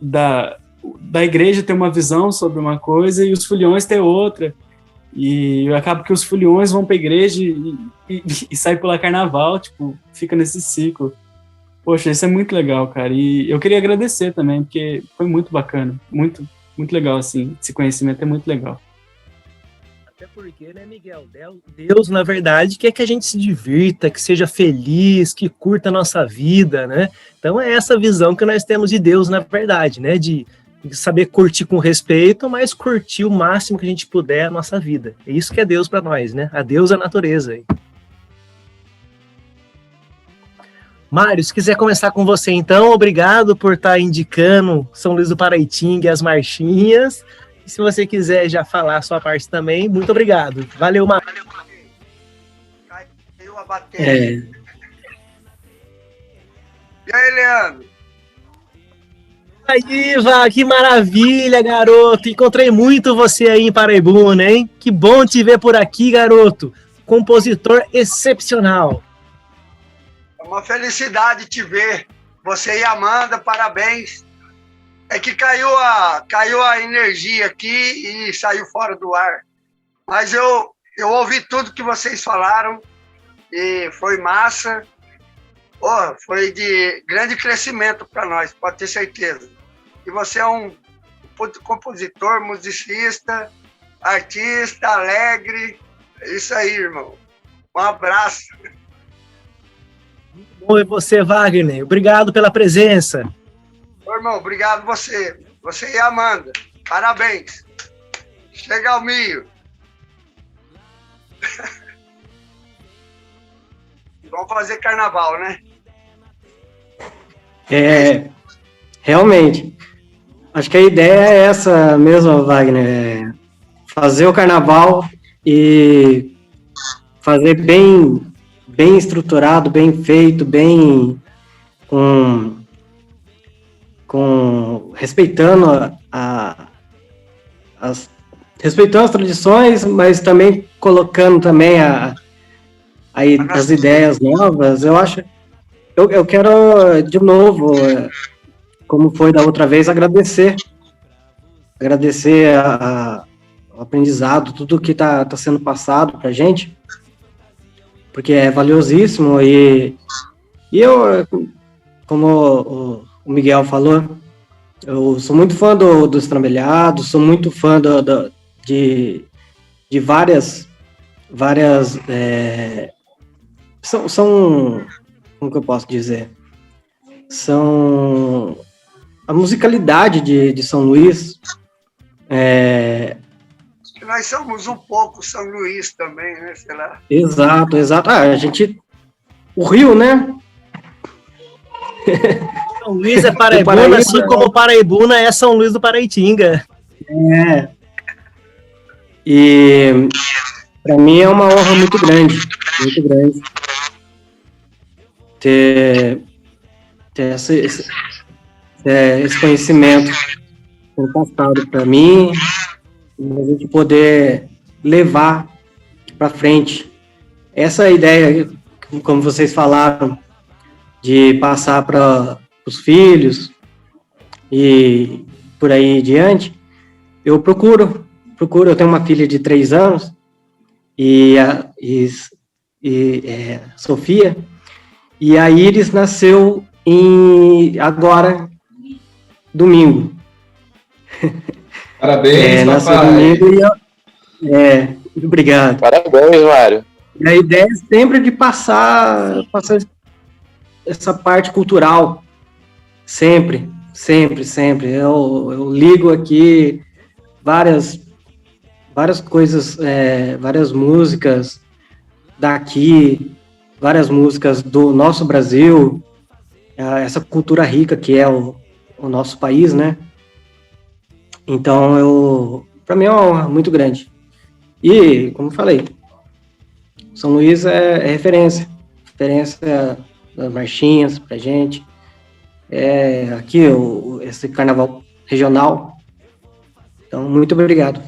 da igreja ter uma visão sobre uma coisa e os foliões ter outra, e acaba que os foliões vão pra igreja e saem pela carnaval, tipo, fica nesse ciclo. Poxa, isso é muito legal, cara, e eu queria agradecer também, porque foi muito bacana, muito, muito legal, assim, esse conhecimento é muito legal. Até porque, né, Miguel, Deus, na verdade, quer que a gente se divirta, que seja feliz, que curta a nossa vida, né? Então é essa visão que nós temos de Deus, na verdade, né? De saber curtir com respeito, mas curtir o máximo que a gente puder a nossa vida. É isso que é Deus para nós, né? A Deus é a natureza. Mário, se quiser começar com você, então, obrigado por estar indicando São Luís do Paraitinga e as marchinhas. E se você quiser já falar a sua parte também, muito obrigado. Valeu, Mário. Caiu a bateria. E aí, Leandro? Aí, Vá, que maravilha, garoto. Encontrei muito você aí em Paraibuna, hein? Que bom te ver por aqui, garoto. Compositor excepcional. É uma felicidade te ver. Você e Amanda, parabéns. É que caiu a energia aqui e saiu fora do ar. Mas eu ouvi tudo que vocês falaram e foi massa. Oh, foi de grande crescimento para nós, pode ter certeza. E você é um compositor, musicista, artista, alegre. É isso aí, irmão. Um abraço. Muito bom ver você, Wagner. Obrigado pela presença. Ô, irmão, obrigado você. Você e a Amanda. Parabéns. Chega ao milho. Vamos fazer carnaval, né? Realmente. Acho que a ideia é essa mesmo, Wagner. Fazer o carnaval e fazer bem estruturado, bem feito, bem respeitando respeitando as tradições, mas também colocando também as ideias novas. Eu quero, de novo, como foi da outra vez, agradecer o aprendizado, tudo que está sendo passado para a gente, porque é valiosíssimo, e eu, como o Miguel falou, eu sou muito fã dos Trambelhados, sou muito fã de várias são como que eu posso dizer? São a musicalidade de São Luís. Nós somos um pouco São Luís também, né? Sei lá. Exato. O Rio, né? São Luís é Paraibuna, assim como Paraibuna é São Luís do Paraitinga. E para mim é uma honra muito grande ter esse conhecimento sendo passado para mim, e a gente poder levar para frente essa ideia, como vocês falaram, de passar para os filhos e por aí diante. Eu procuro, eu tenho uma filha de 3 anos, Sofia, e a Iris nasceu agora, domingo. Parabéns, nasceu papai. Domingo obrigado. Parabéns, Mário. E a ideia é sempre de passar essa parte cultural, sempre. Eu ligo aqui várias coisas, várias músicas daqui, várias músicas do nosso Brasil, essa cultura rica que é o nosso país, né? Então, para mim é uma honra muito grande. E, como eu falei, São Luís é referência das marchinhas pra gente. Aqui, esse carnaval regional. Então, muito obrigado.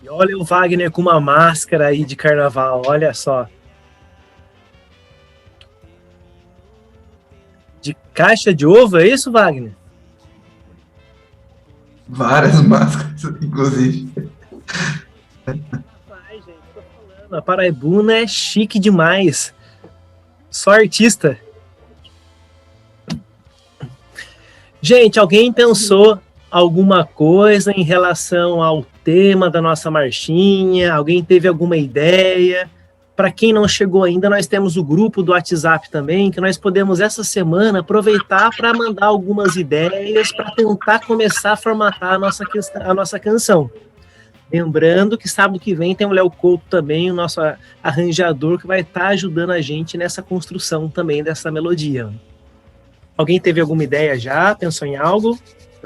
E olha o Wagner com uma máscara aí de carnaval, olha só. De caixa de ovo, é isso, Wagner? Várias máscaras, inclusive. Ai, gente, tô falando, a Paraibuna é chique demais. Só artista. Gente, alguém pensou alguma coisa em relação ao tema da nossa marchinha? Alguém teve alguma ideia? Para quem não chegou ainda, nós temos o grupo do WhatsApp também, que nós podemos, essa semana, aproveitar para mandar algumas ideias para tentar começar a formatar a nossa canção. Lembrando que sábado que vem tem o Léo Couto também, o nosso arranjador, que vai estar ajudando a gente nessa construção também dessa melodia. Alguém teve alguma ideia já? Pensou em algo?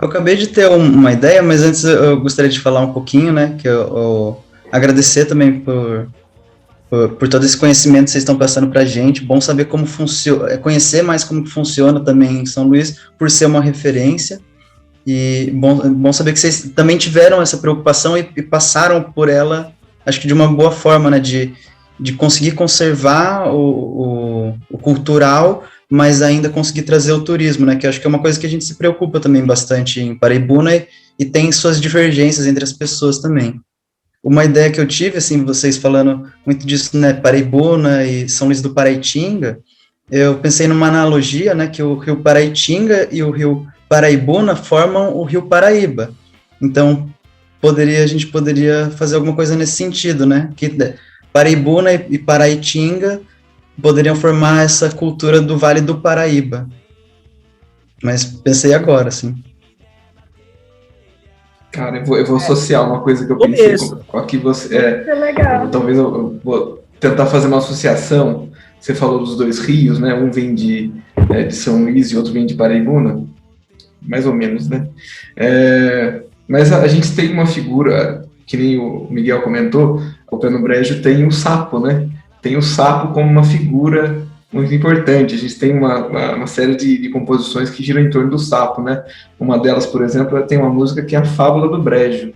Eu acabei de ter uma ideia, mas antes eu gostaria de falar um pouquinho, né, que eu agradecer também por todo esse conhecimento que vocês estão passando para a gente. Bom saber como funciona, conhecer mais como funciona também em São Luís, por ser uma referência. E bom saber que vocês também tiveram essa preocupação e passaram por ela, acho que de uma boa forma, né, de conseguir conservar o cultural, mas ainda conseguir trazer o turismo, né, que acho que é uma coisa que a gente se preocupa também bastante em Paraibuna e tem suas divergências entre as pessoas também. Uma ideia que eu tive, assim, vocês falando muito disso, né, Paraibuna e São Luís do Paraitinga, eu pensei numa analogia, né, que o rio Paraitinga e o rio Paraibuna formam o rio Paraíba. Então, a gente poderia fazer alguma coisa nesse sentido, né, que Paraibuna e Paraitinga poderiam formar essa cultura do Vale do Paraíba. Mas pensei agora, assim. Cara, eu vou associar uma coisa que eu pensei com a que você... Isso é legal. Talvez eu vou tentar fazer uma associação. Você falou dos dois rios, né? Um vem de São Luís e outro vem de Paraibuna. Mais ou menos, né? Mas a gente tem uma figura, que nem o Miguel comentou, o Pé no Brejo tem o sapo, né? Tem o sapo como uma figura muito importante. A gente tem uma série de composições que giram em torno do sapo, né? Uma delas, por exemplo, tem uma música que é a Fábula do Brejo,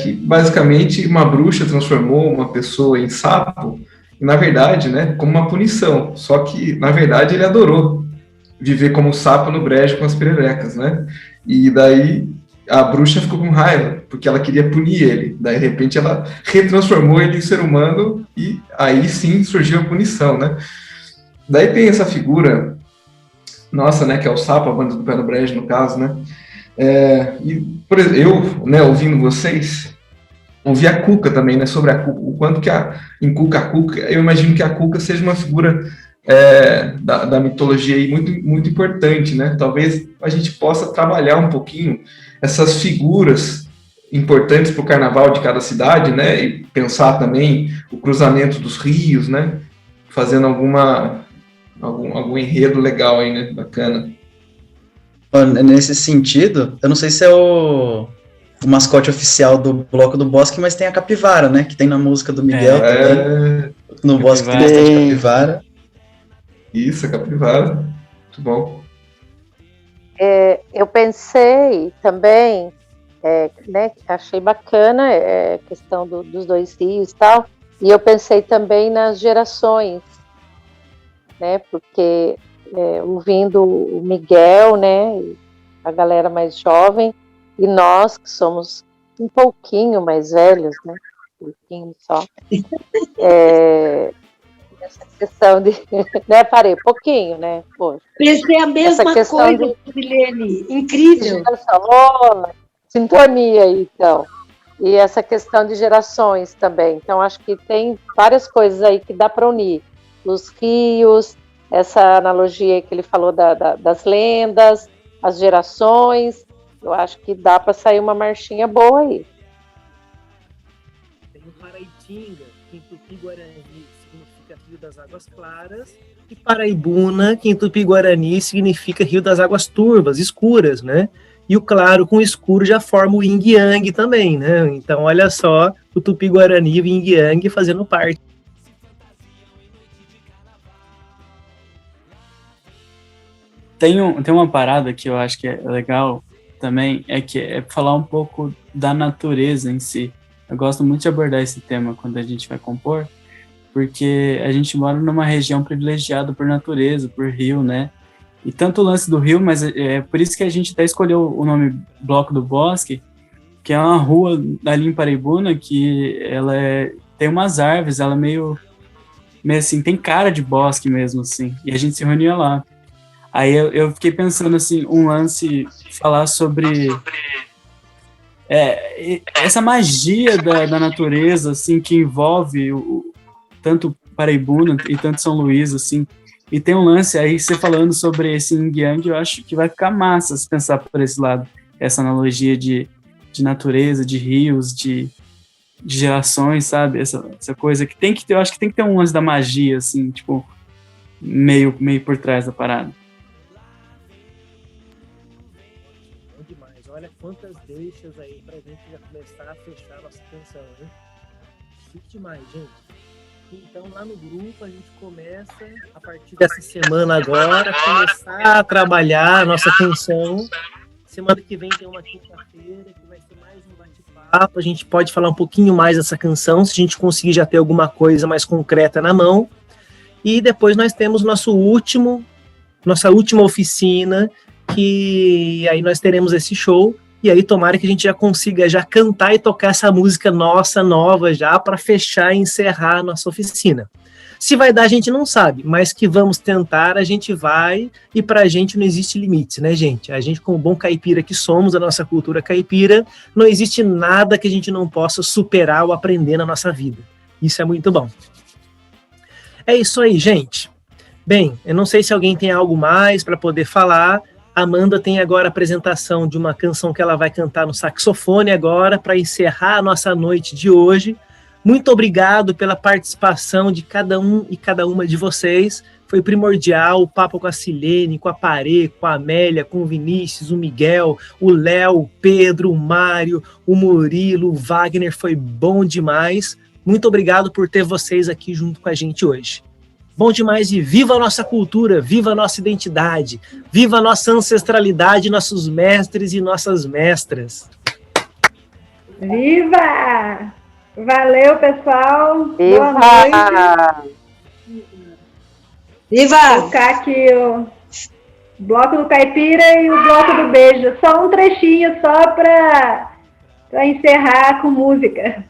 que basicamente uma bruxa transformou uma pessoa em sapo, na verdade, né, como uma punição. Só que, na verdade, ele adorou viver como sapo no brejo com as pererecas, né? E daí a bruxa ficou com raiva, porque ela queria punir ele. Daí, de repente, ela retransformou ele em ser humano e aí sim surgiu a punição, né? Daí tem essa figura nossa, né, que é o sapo, a banda do Pé no Brejo, no caso, né? E, por exemplo, eu, né, ouvindo vocês, ouvi a Cuca também, né, sobre a Cuca, o quanto que em Cuca, eu imagino que a Cuca seja uma figura da mitologia aí muito, muito importante, né? Talvez a gente possa trabalhar um pouquinho essas figuras importantes para o carnaval de cada cidade, né? E pensar também o cruzamento dos rios, né? Fazendo algum enredo legal aí, né? Bacana. Nesse sentido, eu não sei se é o mascote oficial do Bloco do Bosque, mas tem a capivara, né? Que tem na música do Miguel também. No capivara. Bosque tem bastante capivara. Isso, a capivara. Muito bom. Eu pensei também, né? Achei bacana a questão dos dois rios e tal. E eu pensei também nas gerações, né? Porque ouvindo o Miguel, né? A galera mais jovem, e nós que somos um pouquinho mais velhos, né? Um pouquinho só. Essa questão de... né, parei, pouquinho, né? Poxa. Pensei a mesma coisa, Milene. Incrível. Sintonia aí, então. E essa questão de gerações também. Então, acho que tem várias coisas aí que dá para unir. Os rios, essa analogia que ele falou das lendas, as gerações. Eu acho que dá para sair uma marchinha boa aí. Tem o Paraitinga, que em Tupi-Guarani significa Rio das Águas Claras, e Paraibuna, que em Tupi-Guarani significa Rio das Águas Turvas, escuras, né? E o claro com o escuro já forma o Yin Yang também, né? Então, olha só, o Tupi-Guarani e o Yin Yang fazendo parte. Tem uma parada que eu acho que é legal também, que é falar um pouco da natureza em si. Eu gosto muito de abordar esse tema quando a gente vai compor, porque a gente mora numa região privilegiada por natureza, por rio, né? E tanto o lance do rio, mas é por isso que a gente até escolheu o nome Bloco do Bosque, que é uma rua ali em Paraibuna que ela tem umas árvores, ela meio assim, tem cara de bosque mesmo, assim, e a gente se reunia lá. Aí eu fiquei pensando, assim, um lance, falar sobre essa magia da natureza, assim, que envolve tanto Paraibuna e tanto São Luís, assim. E tem um lance aí, você falando sobre esse yin yang, eu acho que vai ficar massa se pensar por esse lado. Essa analogia de natureza, de rios, de gerações, sabe? Essa coisa que tem que ter, eu acho que tem que ter um lance da magia, assim, tipo, meio por trás da parada. Bom demais. Olha quantas deixas aí pra gente já começar a fechar a nossa canção, né? Chique demais, gente. Então, lá no grupo, a gente começa, a partir dessa semana agora, começar a trabalhar a nossa canção. Semana que vem tem uma quinta-feira, que vai ser mais um bate-papo. A gente pode falar um pouquinho mais dessa canção, se a gente conseguir já ter alguma coisa mais concreta na mão. E depois nós temos nossa última oficina, que aí nós teremos esse show. E aí tomara que a gente já consiga já cantar e tocar essa música nossa, nova já, para fechar e encerrar a nossa oficina. Se vai dar, a gente não sabe, mas que vamos tentar, a gente vai, e pra gente não existe limite, né, gente? A gente, como bom caipira que somos, a nossa cultura caipira, não existe nada que a gente não possa superar ou aprender na nossa vida. Isso é muito bom. É isso aí, gente. Bem, eu não sei se alguém tem algo mais para poder falar. A Amanda tem agora a apresentação de uma canção que ela vai cantar no saxofone agora, para encerrar a nossa noite de hoje. Muito obrigado pela participação de cada um e cada uma de vocês. Foi primordial o papo com a Silene, com a Parê, com a Amélia, com o Vinícius, o Miguel, o Léo, o Pedro, o Mário, o Murilo, o Wagner. Foi bom demais. Muito obrigado por ter vocês aqui junto com a gente hoje. Bom demais e viva a nossa cultura, viva a nossa identidade, viva a nossa ancestralidade, nossos mestres e nossas mestras. Viva! Valeu, pessoal. Viva! Boa noite. Viva! Vou colocar aqui o bloco do caipira e o bloco do beijo. Só um trechinho, só para encerrar com música.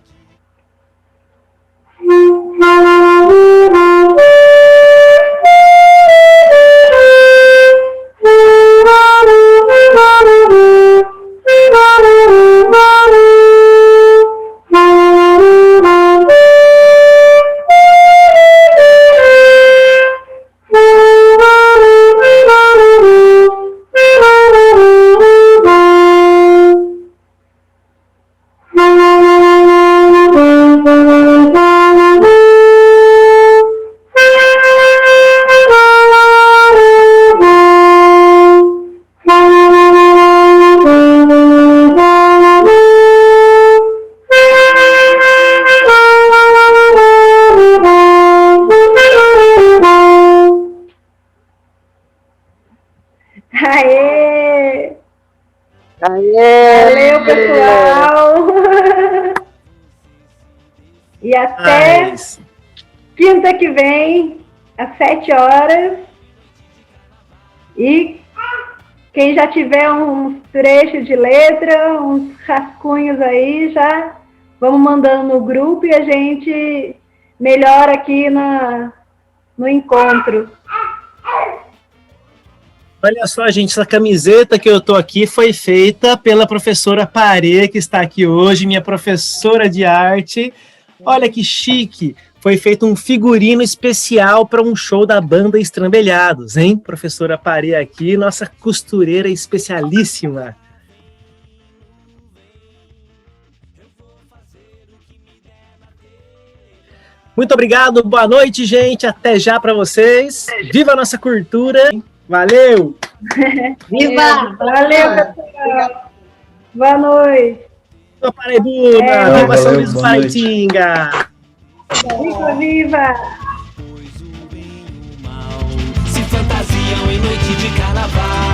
Aê! Valeu, pessoal! E até quinta que vem, às 7 horas. E quem já tiver uns trechos de letra, uns rascunhos aí, já vamos mandando no grupo e a gente melhora aqui no encontro. Olha só, gente, essa camiseta que eu tô aqui foi feita pela professora Parê, que está aqui hoje, minha professora de arte. Olha que chique! Foi feito um figurino especial para um show da banda Estrambelhados, hein? Professora Parê aqui, nossa costureira especialíssima. Muito obrigado, boa noite, gente. Até já para vocês. Viva a nossa cultura! Valeu! Viva! Valeu, pessoal! Boa noite! Viva Paraibuna! Viva São Luís do Paraitinga! Viva, viva! Se fantasiam em noite de carnaval.